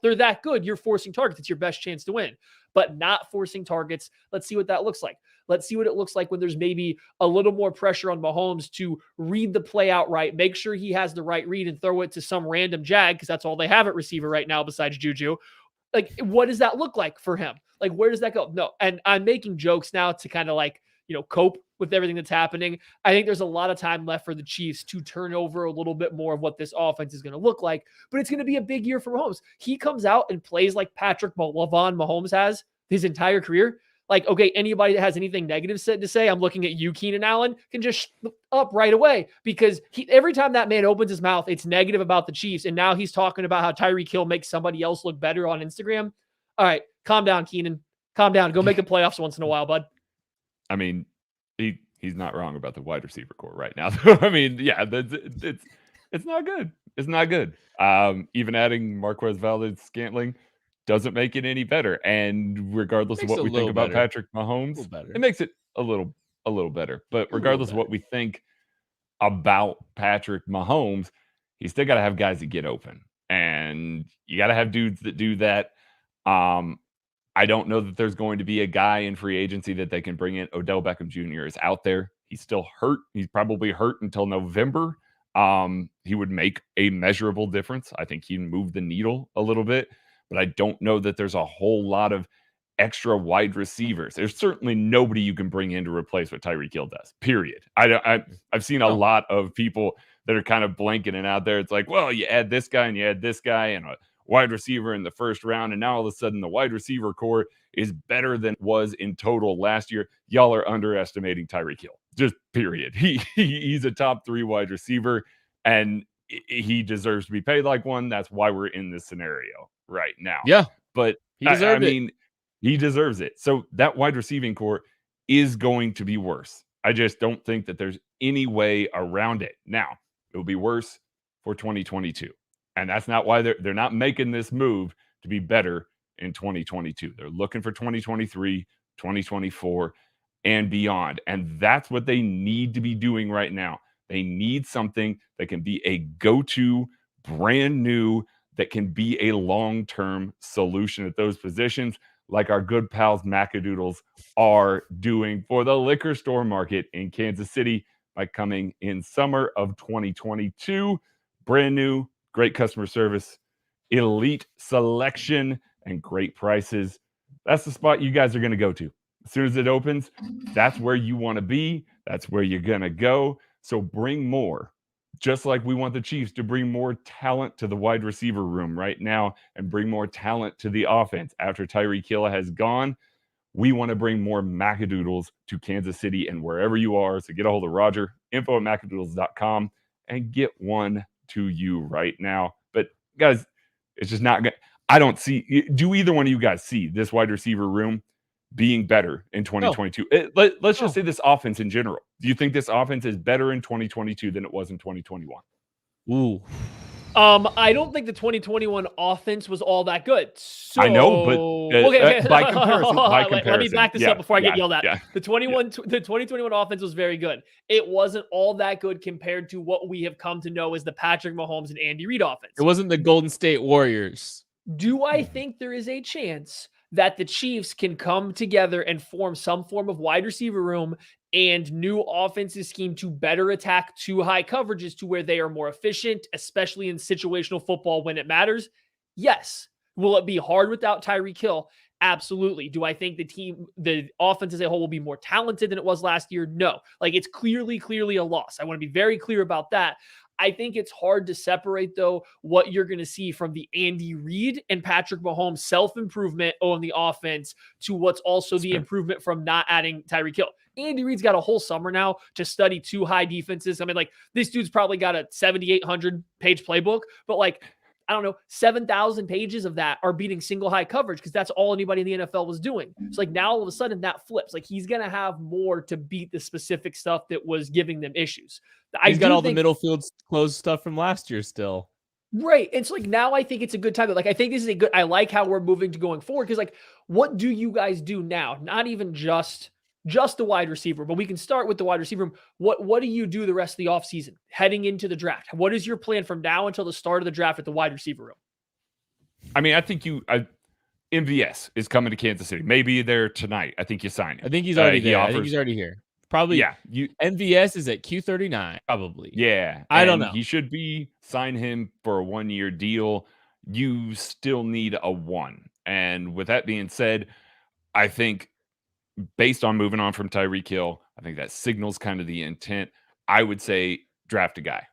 [SPEAKER 2] They're that good. You're forcing targets. It's your best chance to win. But not forcing targets, let's see what that looks like. Let's see what it looks like when there's maybe a little more pressure on Mahomes to read the play out right, make sure he has the right read and throw it to some random jag, because that's all they have at receiver right now besides Juju. Like, what does that look like for him? Like, where does that go? No. And I'm making jokes now to kind of cope with everything that's happening. I think there's a lot of time left for the Chiefs to turn over a little bit more of what this offense is going to look like, but it's going to be a big year for Mahomes. He comes out and plays like Patrick Mahomes has his entire career. Like, okay, anybody that has anything negative to say, I'm looking at you, Keenan Allen, can just up right away, because every time that man opens his mouth, it's negative about the Chiefs. And now he's talking about how Tyreek Hill makes somebody else look better on Instagram. All right, calm down, Keenan. Calm down. Go make the playoffs once in a while, bud.
[SPEAKER 3] I mean, he's not wrong about the wide receiver core right now. I mean, yeah, it's not good. It's not good. Even adding Marquez Valdes-Scantling doesn't make it any better. And regardless of what we think about Patrick Mahomes, it makes it a little better. But regardless of what we think about Patrick Mahomes, he's still got to have guys that get open, and you got to have dudes that do that. I don't know that there's going to be a guy in free agency that they can bring in. Odell Beckham Jr. is out there. He's still hurt. He's probably hurt until November. He would make a measurable difference. I think he'd move the needle a little bit, but I don't know that there's a whole lot of extra wide receivers. There's certainly nobody you can bring in to replace what Tyreek Hill does, period. I've seen a lot of people that are kind of blanking and out there. It's like, well, you add this guy and you add this guy and a wide receiver in the first round, and now all of a sudden the wide receiver core is better than it was in total last year. Y'all are underestimating Tyreek Hill, just period. He's a top 3 wide receiver, and he deserves to be paid like one. That's why we're in this scenario right now.
[SPEAKER 1] Yeah,
[SPEAKER 3] but he deserves it. So that wide receiving core is going to be worse. I just don't think that there's any way around it. Now, it will be worse for 2022. And that's not why they're not making this move to be better in 2022. They're looking for 2023, 2024, and beyond. And that's what they need to be doing right now. They need something that can be a go-to, brand new, that can be a long-term solution at those positions, like our good pals Macadoodles are doing for the liquor store market in Kansas City by coming in summer of 2022. Brand new, great customer service, elite selection, and great prices. That's the spot you guys are going to go to. As soon as it opens, that's where you want to be. That's where you're going to go. So bring more. Just like we want the Chiefs to bring more talent to the wide receiver room right now and bring more talent to the offense after Tyreek Hill has gone, we want to bring more Macadoodles to Kansas City and wherever you are. So get a hold of Roger, info@macadoodles.com, and get one to you right now. But guys, it's just not good. I don't see, do either one of you guys see this wide receiver room being better in 2022? No. Let's just say this offense in general. Do you think this offense is better in 2022 than it was in 2021?
[SPEAKER 1] Ooh.
[SPEAKER 2] I don't think the 2021 offense was all that good. So
[SPEAKER 3] I know, but
[SPEAKER 2] okay.
[SPEAKER 3] by comparison,
[SPEAKER 2] Let me back this up before I get yelled at.
[SPEAKER 3] Yeah.
[SPEAKER 2] The 2021 offense was very good. It wasn't all that good compared to what we have come to know as the Patrick Mahomes and Andy Reid offense.
[SPEAKER 1] It wasn't the Golden State Warriors.
[SPEAKER 2] Do I think there is a chance that the Chiefs can come together and form some form of wide receiver room and new offensive scheme to better attack too high coverages to where they are more efficient, especially in situational football when it matters? Yes. Will it be hard without Tyreek Hill? Absolutely. Do I think the offense as a whole will be more talented than it was last year? No. Like, it's clearly a loss. I want to be very clear about that. I think it's hard to separate, though, what you're going to see from the Andy Reid and Patrick Mahomes self-improvement on the offense to what's also the improvement from not adding Tyreek Hill. Andy Reid's got a whole summer now to study two high defenses. I mean, like, this dude's probably got a 7,800 page playbook, but like, I don't know, 7,000 pages of that are beating single high coverage because that's all anybody in the NFL was doing. So like now all of a sudden that flips. Like he's going to have more to beat the specific stuff that was giving them issues.
[SPEAKER 1] He's got all the middle field closed stuff from last year still.
[SPEAKER 2] Right. It's like now I think it's a good time. Like I think this is I like how we're moving to going forward because like what do you guys do now? Not even just the wide receiver, but we can start with the wide receiver. What do you do the rest of the offseason heading into the draft? What is your plan from now until the start of the draft at the wide receiver room?
[SPEAKER 3] I mean, I think MVS is coming to Kansas City. Maybe there tonight. I think you sign him.
[SPEAKER 1] I think he's already there. I think he's already here. Probably.
[SPEAKER 3] Yeah.
[SPEAKER 1] MVS is at Q39, probably.
[SPEAKER 3] Yeah.
[SPEAKER 1] I don't know.
[SPEAKER 3] He should sign him for a 1-year deal. You still need a 1. And with that being said, I think based on moving on from Tyreek Hill, I think that signals kind of the intent. I would say draft a guy.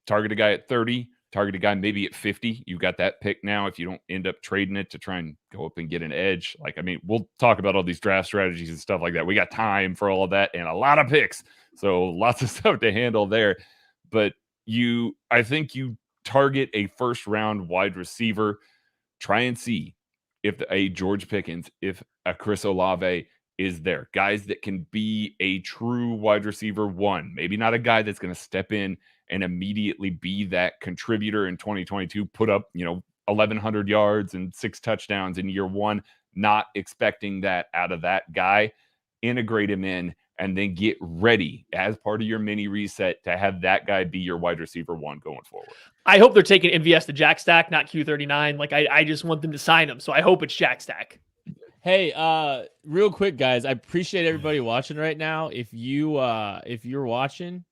[SPEAKER 3] Target a guy at 30, target a guy maybe at 50. You got that pick now if you don't end up trading it to try and go up and get an edge. Like, I mean, we'll talk about all these draft strategies and stuff like that. We got time for all of that and a lot of picks. So lots of stuff to handle there. But I think you target a first-round wide receiver. Try and see if a George Pickens, if a Chris Olave is there. Guys that can be a true wide receiver 1. Maybe not a guy that's going to step in and immediately be that contributor in 2022, put up, 1,100 yards and 6 touchdowns in year 1. Not expecting that out of that guy. Integrate him in and then get ready as part of your mini reset to have that guy be your wide receiver 1 going forward.
[SPEAKER 2] I hope they're taking MVS to Jack Stack, not Q39. Like I just want them to sign him. So I hope it's Jack Stack.
[SPEAKER 1] Hey, real quick, guys, I appreciate everybody watching right now. If you're watching,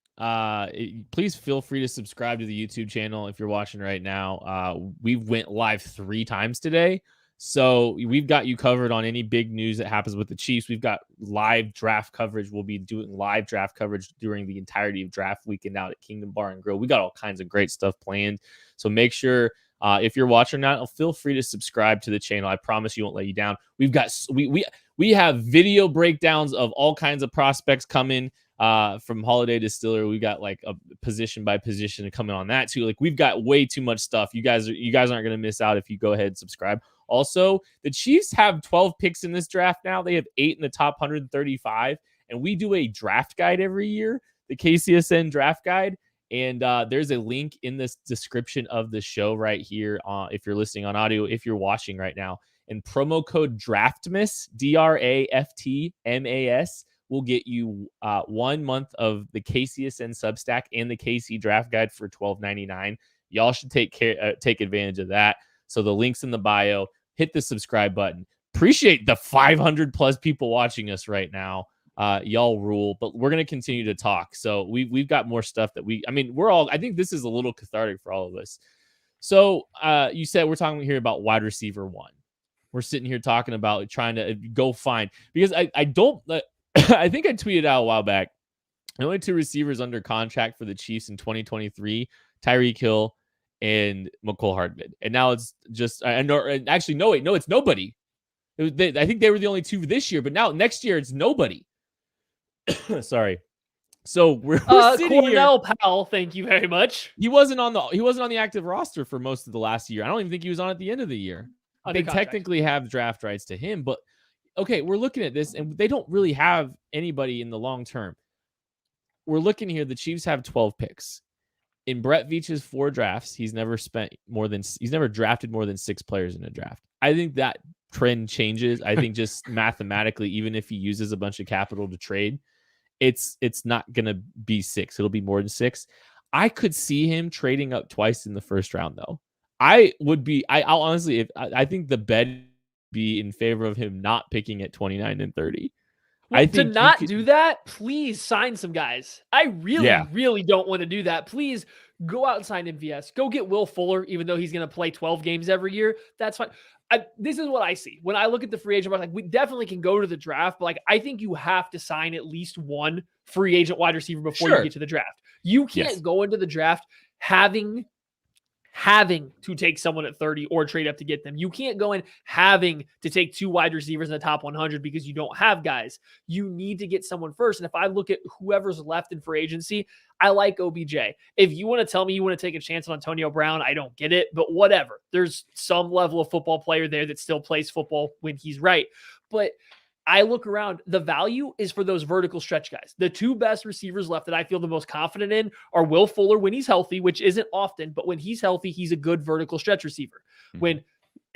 [SPEAKER 1] please feel free to subscribe to the YouTube channel. If you're watching right now, we went live 3 times today. So we've got you covered on any big news that happens with the Chiefs. We've got live draft coverage. We'll be doing live draft coverage during the entirety of draft weekend out at Kingdom Bar and Grill. We got all kinds of great stuff planned. So make sure if you're watching now, feel free to subscribe to the channel. I promise you won't let you down. We've got we have video breakdowns of all kinds of prospects coming from Holiday Distiller. We got like a position by position coming on that too. Like we've got way too much stuff. You guys aren't going to miss out if you go ahead and subscribe. Also, the Chiefs have 12 picks in this draft now. They have 8 in the top 135, and we do a draft guide every year, the KCSN draft guide. And there's a link in this description of the show right here. If you're listening on audio, if you're watching right now, and promo code DRAFTMAS, DRAFTMAS, will get you 1 month of the KCSN Substack and the KC Draft Guide for $12.99. Y'all should take advantage of that. So the link's in the bio. Hit the subscribe button. Appreciate the 500 plus people watching us right now. Y'all rule, but we're going to continue to talk. So we've got more stuff that I think this is a little cathartic for all of us. So you said we're talking here about wide receiver 1. We're sitting here talking about trying to go find, because I don't, I think I tweeted out a while back, the only 2 receivers under contract for the Chiefs in 2023, Tyreek Hill and McCole Hardman. And now it's just, it's nobody. I think they were the only 2 this year, but now next year it's nobody. Sorry. So we're sitting
[SPEAKER 2] Cornell
[SPEAKER 1] here.
[SPEAKER 2] Powell, thank you very much.
[SPEAKER 1] He wasn't on the active roster for most of the last year. I don't even think he was on at the end of the year. They technically have draft rights to him, but okay, we're looking at this and they don't really have anybody in the long term. We're looking here. The Chiefs have 12 picks. in Brett Veach's 4 drafts, he's never drafted more than 6 players in a draft. I think that trend changes. I think just mathematically, even if he uses a bunch of capital to trade, it's not going to be 6. It'll be more than 6. I could see him trading up twice in the first round, though. I'll honestly, I think the bet be in favor of him not picking at 29 and 30.
[SPEAKER 2] Well,
[SPEAKER 1] I think
[SPEAKER 2] to not do that, please sign some guys. I really don't want to do that. Please go out and sign MVS. Go get Will Fuller, even though he's going to play 12 games every year. That's fine. This is what I see. When I look at the free agent market, like, we definitely can go to the draft, but like, I think you have to sign at least one free agent wide receiver before you get to the draft. You can't go into the draft having to take someone at 30 or trade up to get them. You can't go in having to take 2 wide receivers in the top 100 because you don't have guys. You need to get someone first. And if I look at whoever's left in free agency, I like OBJ. If you want to tell me you want to take a chance on Antonio Brown, I don't get it, but whatever. There's some level of football player there that still plays football when he's right. But I look around, the value is for those vertical stretch guys. The 2 best receivers left that I feel the most confident in are Will Fuller when he's healthy, which isn't often, but when he's healthy, he's a good vertical stretch receiver. Mm-hmm. When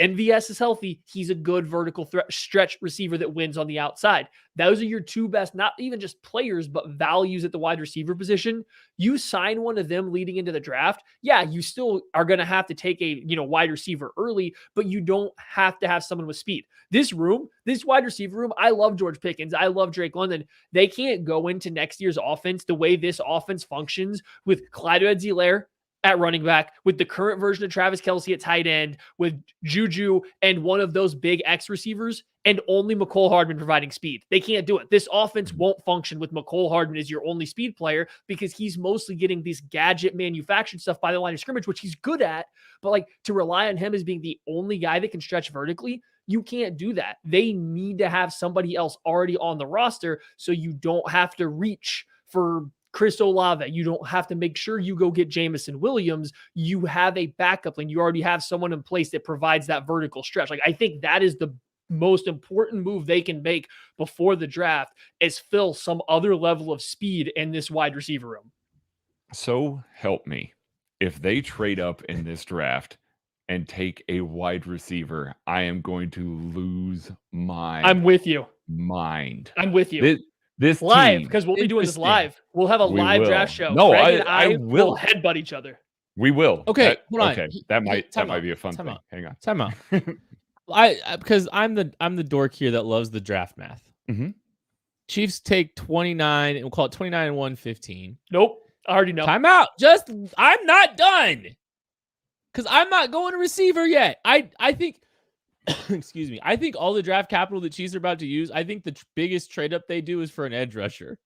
[SPEAKER 2] MVS is healthy, he's a good vertical stretch receiver that wins on the outside. Those are your 2 best, not even just players, but values at the wide receiver position. You sign one of them leading into the draft. Yeah, you still are going to have to take a wide receiver early, but you don't have to have someone with speed. This wide receiver room, I love George Pickens. I love Drake London. They can't go into next year's offense the way this offense functions with Clyde Edwards-Helaire at running back, with the current version of Travis Kelce at tight end, with Juju and one of those big X receivers, and only McCole Hardman providing speed. They can't do it. This offense won't function with McCole Hardman as your only speed player because he's mostly getting these gadget manufactured stuff by the line of scrimmage, which he's good at. But like, to rely on him as being the only guy that can stretch vertically, you can't do that. They need to have somebody else already on the roster so you don't have to reach for Chris Olave. You don't have to make sure you go get Jameson Williams. You have a backup and you already have someone in place that provides that vertical stretch. Like, I think that is the most important move they can make before the draft, is fill some other level of speed in this wide receiver room.
[SPEAKER 3] So help me, if they trade up in this draft and take a wide receiver, I am going to lose my
[SPEAKER 2] I'm with you.
[SPEAKER 3] Mind.
[SPEAKER 2] I'm with you.
[SPEAKER 3] This
[SPEAKER 2] live, because we'll be doing this live. We'll have a live draft show.
[SPEAKER 3] No,
[SPEAKER 2] Greg
[SPEAKER 3] I will
[SPEAKER 2] headbutt each other.
[SPEAKER 3] We will.
[SPEAKER 1] Okay, hold on.
[SPEAKER 3] Okay, that might be a fun thing. Hang on.
[SPEAKER 1] Time out. Because I'm the dork here that loves the draft math.
[SPEAKER 3] Mm-hmm.
[SPEAKER 1] Chiefs take 29, and we'll call it 29 and 115.
[SPEAKER 2] Nope, I already know.
[SPEAKER 1] Time out. I'm not done. Because I'm not going to receiver yet. I think, excuse me, I think all the draft capital that Chiefs are about to use, I think the biggest trade up they do is for an edge rusher.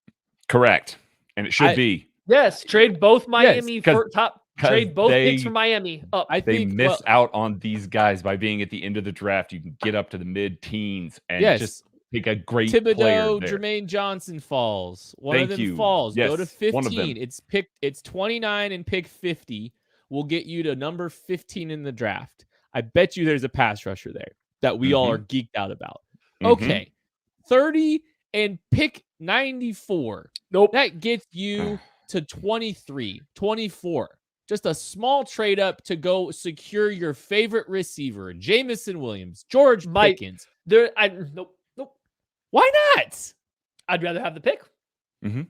[SPEAKER 3] Correct. And it should be.
[SPEAKER 2] Yes, trade both Miami for top. Trade both picks for Miami up.
[SPEAKER 3] They miss out on these guys by being at the end of the draft. You can get up to the mid-teens and just pick a great
[SPEAKER 1] Thibodeau,
[SPEAKER 3] player there.
[SPEAKER 1] Jermaine Johnson falls. One of them falls.
[SPEAKER 3] Yes,
[SPEAKER 1] go to 15. It's 29 and pick 50. Will get you to number 15 in the draft. I bet you there's a pass rusher there that we all are geeked out about. Okay. 30 and pick 94.
[SPEAKER 2] Nope.
[SPEAKER 1] That gets you to 23, 24. Just a small trade up to go secure your favorite receiver, Jameson Williams, George Pickens.
[SPEAKER 2] Nope.
[SPEAKER 1] Why not?
[SPEAKER 2] I'd rather have the pick.
[SPEAKER 3] Mm-hmm.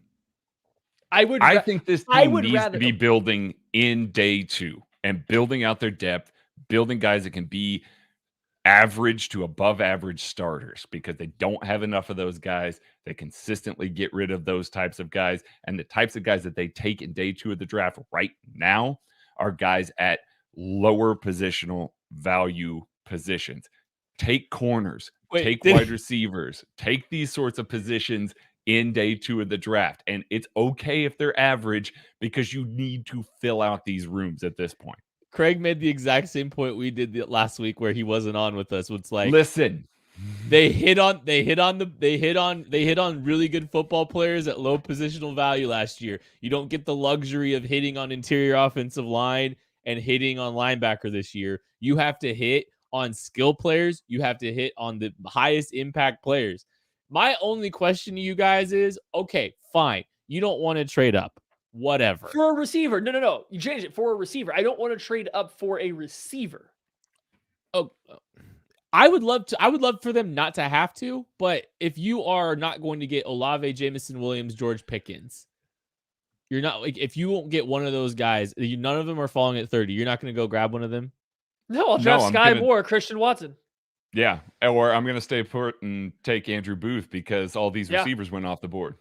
[SPEAKER 2] I
[SPEAKER 3] think this team needs to be building in day 2 and building out their depth, building guys that can be average to above average starters, because they don't have enough of those guys. They consistently get rid of those types of guys. And the types of guys that they take in day 2 of the draft right now are guys at lower positional value positions. Take corners, take wide receivers, take these sorts of positions in day 2 of the draft. And it's okay if they're average, because you need to fill out these rooms at this point.
[SPEAKER 1] Craig made the exact same point we did last week where he wasn't on with us. It's like,
[SPEAKER 3] listen,
[SPEAKER 1] they hit on really good football players at low positional value last year. You don't get the luxury of hitting on interior offensive line and hitting on linebacker this year. You have to hit on skill players. You have to hit on the highest impact players. My only question to you guys is, okay, fine. You don't want to trade up. whatever.
[SPEAKER 2] For a receiver. No. You change it for a receiver. I don't want to trade up for a receiver.
[SPEAKER 1] Oh, I would love for them not to have to, but if you are not going to get Olave, Jameson Williams, George Pickens, you're not like, if you won't get one of those guys, none of them are falling at 30. You're not going to go grab one of them.
[SPEAKER 2] No, I'll draft Sky Moore, Christian Watson.
[SPEAKER 3] Yeah, or I'm going to stay put and take Andrew Booth because all these receivers went off the board.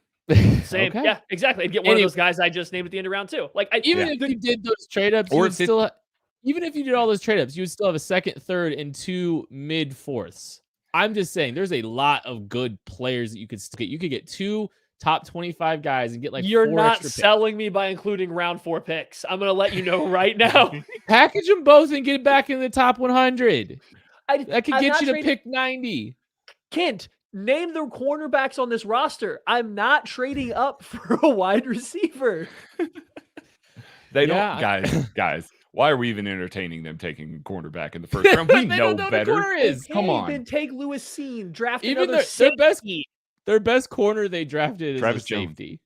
[SPEAKER 2] Same. Okay. Yeah, exactly. And get one of those guys I just named at the end of round 2. Like,
[SPEAKER 1] if you did those trade ups, even if you did all those trade ups, you would still have a second, third, and 2 mid fourths. I'm just saying, there's a lot of good players that you could get. You could get 2 top 25 guys and get like
[SPEAKER 2] You're
[SPEAKER 1] 4
[SPEAKER 2] not
[SPEAKER 1] extra
[SPEAKER 2] selling me by including round 4 picks. I'm gonna let you know right now.
[SPEAKER 1] Package them both and get back in the top 100. That could get you to pick 90.
[SPEAKER 2] Kent, name the cornerbacks on this roster. I'm not trading up for a wide receiver.
[SPEAKER 3] They don't, guys. Why are we even entertaining them taking a cornerback in the first round? We know better. Come on.
[SPEAKER 2] Then take Lewis Seen. Draft
[SPEAKER 1] even
[SPEAKER 2] another
[SPEAKER 1] their best corner they drafted is
[SPEAKER 3] Travis
[SPEAKER 1] safety.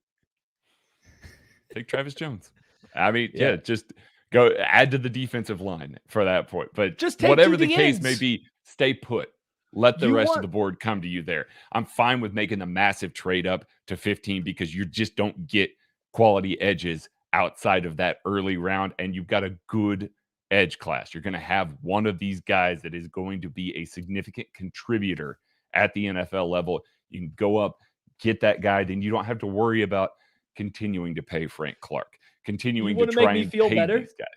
[SPEAKER 3] Take Travis Jones. I mean, just go add to the defensive line for that point. But
[SPEAKER 2] just take
[SPEAKER 3] whatever the case may be, stay put. Let the rest of the board come to you there. I'm fine with making a massive trade up to 15 because you just don't get quality edges outside of that early round, and you've got a good edge class. You're going to have one of these guys that is going to be a significant contributor at the NFL level. You can go up, get that guy, then you don't have to worry about continuing to pay Frank Clark, continuing to try and pay these guys.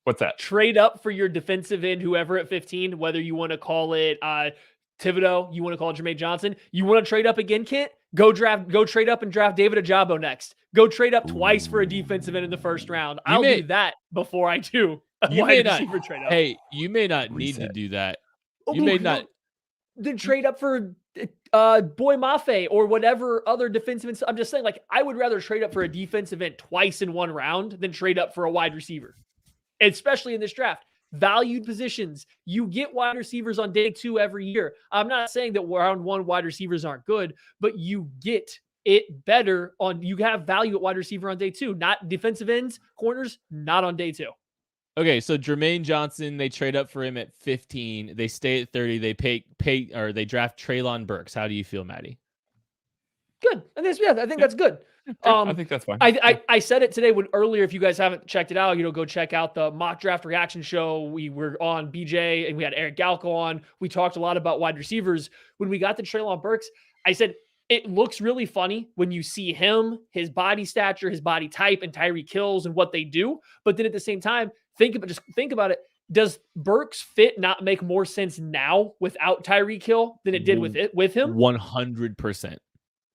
[SPEAKER 3] What's that?
[SPEAKER 2] Trade up for your defensive end, whoever at 15, whether you want to call it Thibodeau, you want to call it Jermaine Johnson. You want to trade up again, Kent? Go trade up and draft David Ajabo next. Go trade up twice for a defensive end in the first round. I'll do that before I do a wide receiver trade up.
[SPEAKER 1] Hey, you may not need to do that. You may not.
[SPEAKER 2] Then trade up for Boy Mafe or whatever other defensive end. I'm just saying, like, I would rather trade up for a defensive end twice in one round than trade up for a wide receiver, especially in this draft. Valued positions. You get wide receivers on day 2 every year. I'm not saying that round 1 wide receivers aren't good, but you get it better you have value at wide receiver on day 2, not defensive ends, corners, not on day 2.
[SPEAKER 1] Okay, so Jermaine Johnson, they trade up for him at 15. They stay at 30. They pay or they draft Treylon Burks. How do you feel, Maddie?
[SPEAKER 2] Good. And I think that's good.
[SPEAKER 3] I think that's fine.
[SPEAKER 2] I said it today earlier. If you guys haven't checked it out, go check out the mock draft reaction show. We were on BJ and we had Eric Galco on. We talked a lot about wide receivers. When we got to Treylon Burks, I said, it looks really funny when you see him, his body stature, his body type, and Tyreek Hill and what they do. But then at the same time, think about it. Does Burks fit not make more sense now without Tyreek Hill than it did with him?
[SPEAKER 1] 100%.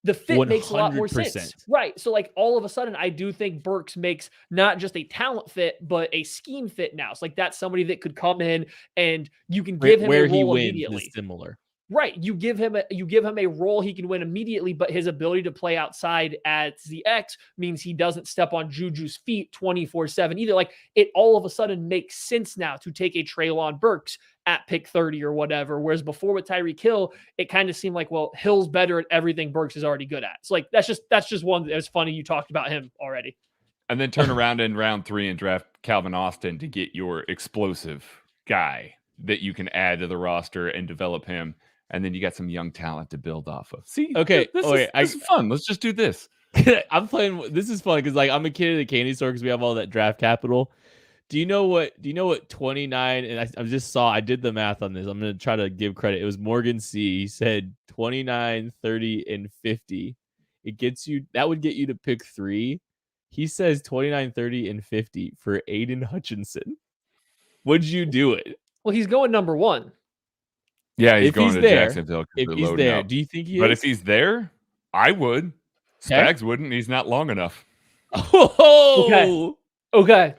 [SPEAKER 2] The fit 100%. Makes a lot more sense. Right. So like all of a sudden, I do think Burks makes not just a talent fit, but a scheme fit now. It's like that's somebody that could come in and you can give him a role immediately.
[SPEAKER 1] Is similar.
[SPEAKER 2] Right. You give him a role he can win immediately, but his ability to play outside as the X means he doesn't step on Juju's feet 24/7 either. Like it all of a sudden makes sense now to take a Treylon Burks at pick 30 or whatever. Whereas before with Tyreek Hill, it kind of seemed like, well, Hill's better at everything Burks is already good at. So like that's just one that was funny. You talked about him already.
[SPEAKER 3] And then turn around in round 3 and draft Calvin Austin to get your explosive guy that you can add to the roster and develop him. And then you got some young talent to build off of. See,
[SPEAKER 1] okay,
[SPEAKER 3] this is fun. Let's just do this.
[SPEAKER 1] I'm playing. This is fun because like I'm a kid at a candy store because we have all that draft capital. Do you know what 29? And I did the math on this. I'm gonna try to give credit. It was Morgan C. He said 29, 30, and 50. That would get you to pick 3. He says 29, 30, and 50 for Aiden Hutchinson. Would you do it?
[SPEAKER 2] Well, he's going number 1.
[SPEAKER 3] Yeah, he's going to Jacksonville.
[SPEAKER 1] If he's there, do you think he is?
[SPEAKER 3] But if he's there, I would. Spags wouldn't. He's not long enough.
[SPEAKER 1] Oh,
[SPEAKER 2] okay.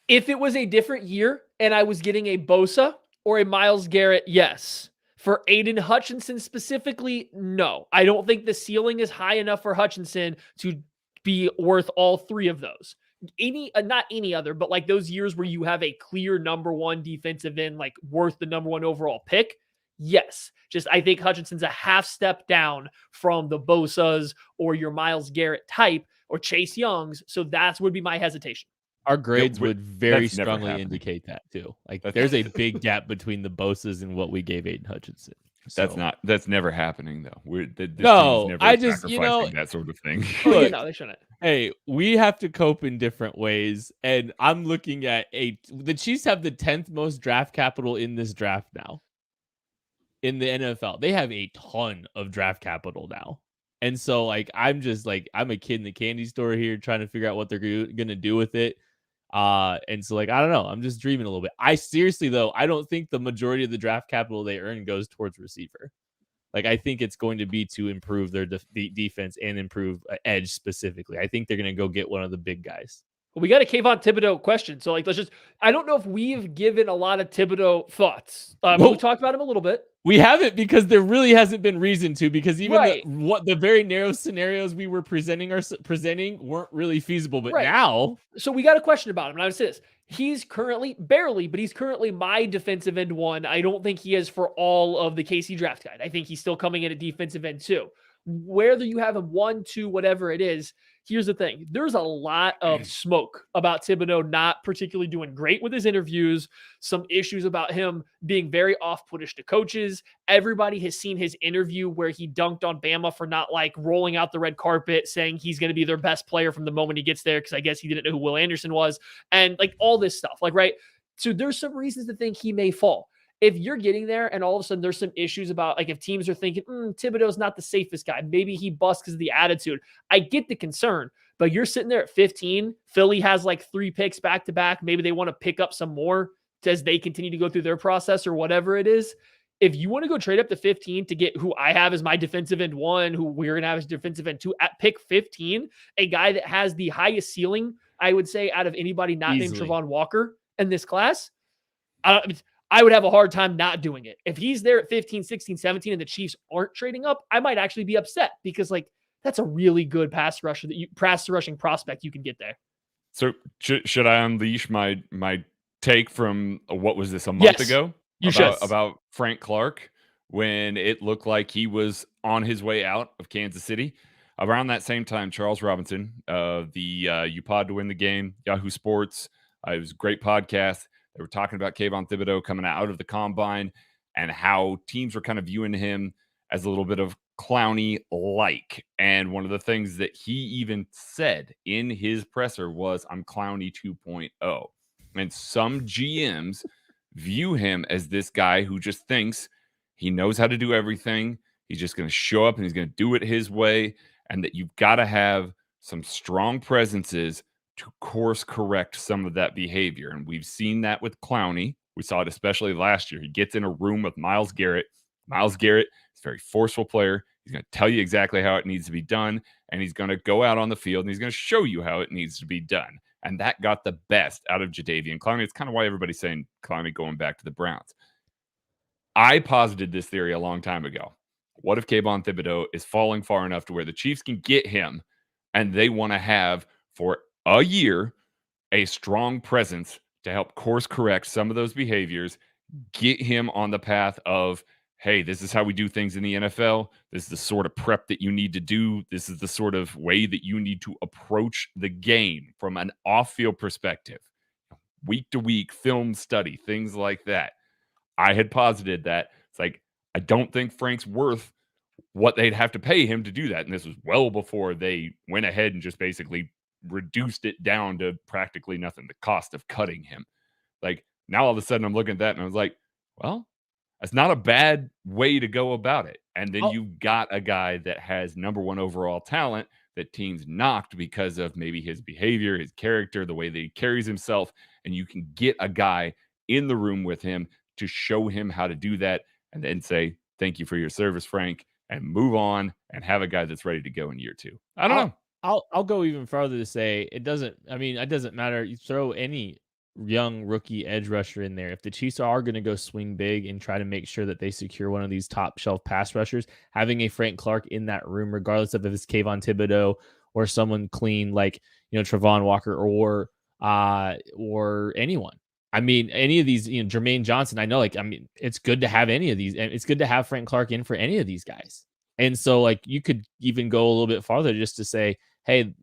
[SPEAKER 2] If it was a different year and I was getting a Bosa or a Myles Garrett, yes. For Aiden Hutchinson specifically, no. I don't think the ceiling is high enough for Hutchinson to be worth all 3 of those. Not any other, but like those years where you have a clear number 1 defensive end, like worth the number 1 overall pick. Yes. Just, I think Hutchinson's a half step down from the Bosas or your Myles Garrett type, or Chase Young's. So that would be my hesitation.
[SPEAKER 1] Our grades would very
[SPEAKER 3] that's never
[SPEAKER 1] strongly
[SPEAKER 3] happening.
[SPEAKER 1] indicate that too. Like
[SPEAKER 3] That's-
[SPEAKER 1] there's a big gap between the Bosas and what we gave Aiden Hutchinson.
[SPEAKER 3] That's never happening though. This
[SPEAKER 1] No,
[SPEAKER 3] team's never
[SPEAKER 1] I just, you know,
[SPEAKER 3] sacrificing that sort of thing.
[SPEAKER 2] Oh, yeah,
[SPEAKER 1] Look,
[SPEAKER 2] no, they shouldn't.
[SPEAKER 1] hey, we have to cope in different ways. And I'm looking at the Chiefs have the 10th most draft capital in this draft now. In the NFL, they have a ton of draft capital now. And so, like, I'm just like, I'm a kid in the candy store here trying to figure out what they're going to do with it. And so, like, I don't know. I'm just dreaming a little bit. I seriously, though, I don't think the majority of the draft capital they earn goes towards receiver. Like, I think it's going to be to improve their defense and improve edge specifically. I think they're going to go get one of the big guys.
[SPEAKER 2] Well, we got a Kayvon Thibodeau question. So, like, I don't know if we've given a lot of Thibodeau thoughts. We talked about him a little bit.
[SPEAKER 1] We haven't, because there really hasn't been reason to, because even
[SPEAKER 2] Right.
[SPEAKER 1] the very narrow scenarios we were presenting weren't really feasible. But
[SPEAKER 2] Right.
[SPEAKER 1] now,
[SPEAKER 2] So we got a question about him. And I would say this. He's currently but he's currently my defensive end 1. I don't think he is for all of the KC draft guide. I think he's still coming in at defensive end 2. Whether you have him 1, 2, whatever it is, here's the thing. There's a lot of smoke about Thibodeau not particularly doing great with his interviews, some issues about him being very off-puttish to coaches. Everybody has seen his interview where he dunked on Bama for not like rolling out the red carpet, saying he's going to be their best player from the moment he gets there, because I guess he didn't know who Will Anderson was, and like all this stuff. Like, right? So there's some reasons to think he may fall. If you're getting there and all of a sudden there's some issues about, like, if teams are thinking, Thibodeau's not the safest guy, maybe he busts because of the attitude. I get the concern, but you're sitting there at 15. Philly has like 3 picks back to back. Maybe they want to pick up some more as they continue to go through their process or whatever it is. If you want to go trade up to 15 to get who I have as my defensive end 1, who we're going to have as defensive end 2 at pick 15, a guy that has the highest ceiling, I would say, out of anybody not named Travon Walker in this class, I would have a hard time not doing it. If he's there at 15, 16, 17, and the Chiefs aren't trading up, I might actually be upset, because like that's a really good pass rushing prospect you can get there.
[SPEAKER 3] So should I unleash my take from what was this, a month ago? About Frank Clark, when it looked like he was on his way out of Kansas City. Around that same time, Charles Robinson, the UPod to Win the Game, Yahoo Sports, it was a great podcast. They were talking about Kayvon Thibodeau coming out of the combine and how teams were kind of viewing him as a little bit of Clowney-like. And one of the things that he even said in his presser was, I'm Clowney 2.0. And some GMs view him as this guy who just thinks he knows how to do everything. He's just going to show up and he's going to do it his way. And that you've got to have some strong presences to course correct some of that behavior. And we've seen that with Clowney. We saw it especially last year. He gets in a room with Myles Garrett. Myles Garrett is a very forceful player. He's going to tell you exactly how it needs to be done. And he's going to go out on the field and he's going to show you how it needs to be done. And that got the best out of Jadeveon Clowney. It's kind of why everybody's saying Clowney going back to the Browns. I posited this theory a long time ago. What if Kayvon Thibodeau is falling far enough to where the Chiefs can get him and they want to have for a year a strong presence to help course correct some of those behaviors, get him on the path of, hey, this is how we do things in the NFL. This is the sort of prep that you need to do. This is the sort of way that you need to approach the game from an off-field perspective. Week to week film study, things like that. I had posited that it's like, I don't think Frank's worth what they'd have to pay him to do that. And this was well before they went ahead and just basically reduced it down to practically nothing, the cost of cutting him. Like, now all of a sudden I'm looking at that and I was like, well, that's not a bad way to go about it. And then you've got a guy that has number 1 overall talent that teams knocked because of maybe his behavior, his character, the way that he carries himself. And you can get a guy in the room with him to show him how to do that and then say, thank you for your service, Frank, and move on and have a guy that's ready to go in year 2. I don't know.
[SPEAKER 1] I'll go even farther to say it doesn't matter. You throw any young rookie edge rusher in there. If the Chiefs are going to go swing big and try to make sure that they secure one of these top shelf pass rushers, having a Frank Clark in that room, regardless of if it's Kayvon Thibodeau or someone clean like, Travon Walker or anyone. I mean, any of these, Jermaine Johnson, it's good to have any of these, and it's good to have Frank Clark in for any of these guys. And so, like, you could even go a little bit farther just to say, hey,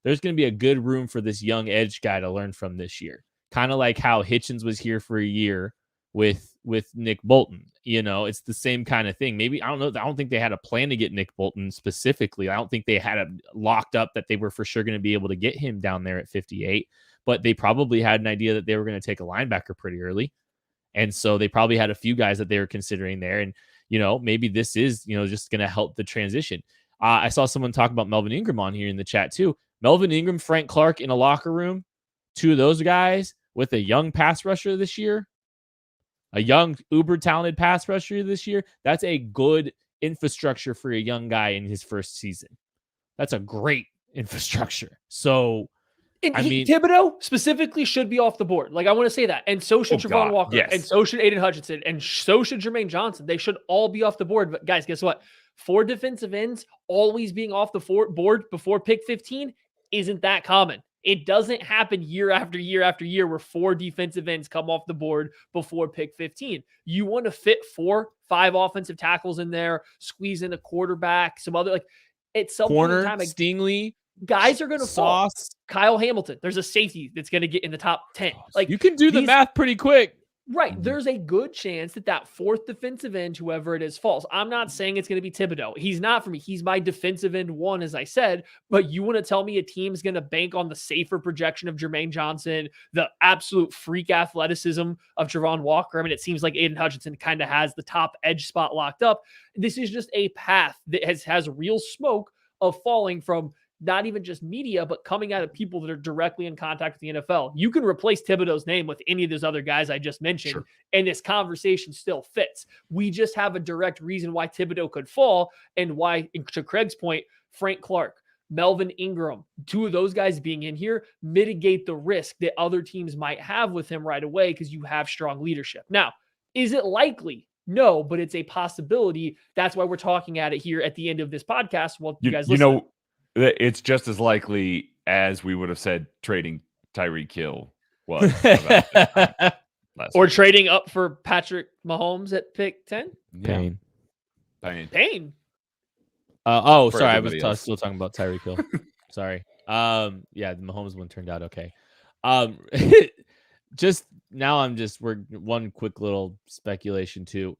[SPEAKER 1] there's going to be a good room for this young edge guy to learn from this year. Kind of like how Hitchens was here for a year with Nick Bolton. It's the same kind of thing. Maybe, I don't know. I don't think they had a plan to get Nick Bolton specifically. I don't think they had it locked up that they were for sure going to be able to get him down there at 58, but they probably had an idea that they were going to take a linebacker pretty early. And so they probably had a few guys that they were considering there. And, maybe this is, just going to help the transition. I saw someone talk about Melvin Ingram on here in the chat too. Melvin Ingram, Frank Clark in a locker room, two of those guys with a young pass rusher this year, a young uber talented pass rusher this year. That's a good infrastructure for a young guy in his first season. That's a great infrastructure. So,
[SPEAKER 2] Thibodeau specifically should be off the board. Like, I want to say that. And so should Trevon Walker.
[SPEAKER 3] Yes.
[SPEAKER 2] And so should Aiden Hutchinson. And so should Jermaine Johnson. They should all be off the board. But guys, guess what? 4 defensive ends always being off the board before pick 15 isn't that common. It doesn't happen year after year after year where 4 defensive ends come off the board before pick 15. You want to fit 4-5 offensive tackles in there, squeeze in a quarterback, some other, like, at some point in time,
[SPEAKER 1] Stingley.
[SPEAKER 2] Guys are going to fall.
[SPEAKER 1] Sauce.
[SPEAKER 2] Kyle Hamilton. There's a safety that's going to get in the top 10. Like,
[SPEAKER 1] you can do the math pretty quick.
[SPEAKER 2] Right. There's a good chance that 4th defensive end, whoever it is, falls. I'm not saying it's going to be Thibodeau. He's not for me. He's my defensive end 1, as I said. But you want to tell me a team's going to bank on the safer projection of Jermaine Johnson, the absolute freak athleticism of Trevon Walker? I mean, it seems like Aiden Hutchinson kind of has the top edge spot locked up. This is just a path that has real smoke of falling from not even just media, but coming out of people that are directly in contact with the NFL. You can replace Thibodeau's name with any of those other guys I just mentioned, sure, and this conversation still fits. We just have a direct reason why Thibodeau could fall, and why, to Craig's point, Frank Clark, Melvin Ingram, 2 of those guys being in here mitigate the risk that other teams might have with him right away because you have strong leadership. Now, is it likely? No, but it's a possibility. That's why we're talking at it here at the end of this podcast. Well, you guys listen.
[SPEAKER 3] It's just as likely as we would have said trading Tyreek Hill was. About
[SPEAKER 2] or trading up for Patrick Mahomes at pick 10?
[SPEAKER 1] Pain.
[SPEAKER 2] For
[SPEAKER 1] sorry. I was still talking about Tyreek Hill. Sorry. The Mahomes one turned out okay. Just now we're one quick little speculation too.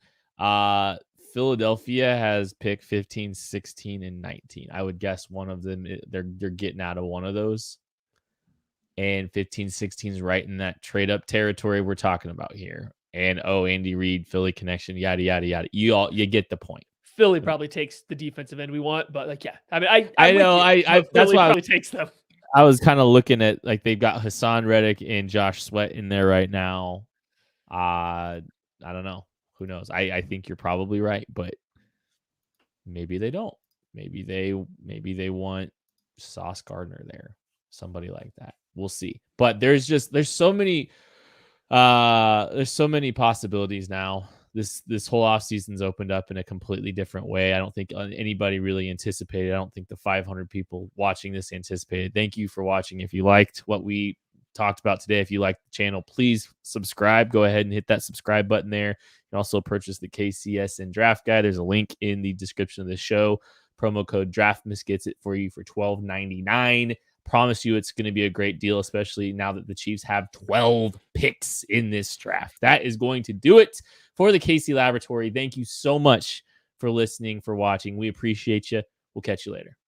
[SPEAKER 1] Philadelphia has pick 15, 16, and 19. I would guess one of them, they're getting out of one of those. And 15, 16 is right in that trade up territory we're talking about here. And Andy Reid, Philly connection, yada, yada, yada. You get the point.
[SPEAKER 2] Philly probably takes the defensive end we want, but like, yeah. I mean,
[SPEAKER 1] I know. That's why
[SPEAKER 2] probably takes them.
[SPEAKER 1] I was kind of looking at, like, they've got Hassan Reddick and Josh Sweat in there right now. I don't know. Who knows? I think you're probably right, but maybe they don't. Maybe they want Sauce Gardner there, somebody like that. We'll see. But there's so many possibilities now. This whole offseason's opened up in a completely different way. I don't think anybody really anticipated. I don't think the 500 people watching this anticipated. Thank you for watching. If you liked what we talked about today, if you like the channel, please subscribe. Go ahead and hit that subscribe button there. You can also purchase the KCSN draft guide. There's a link in the description of the show. Promo code DraftMiss gets it for you for $12.99. Promise you it's going to be a great deal, especially now that the Chiefs have 12 picks in this draft. That is going to do it for the KC Laboratory. Thank you so much for listening, for watching. We appreciate you. We'll catch you later.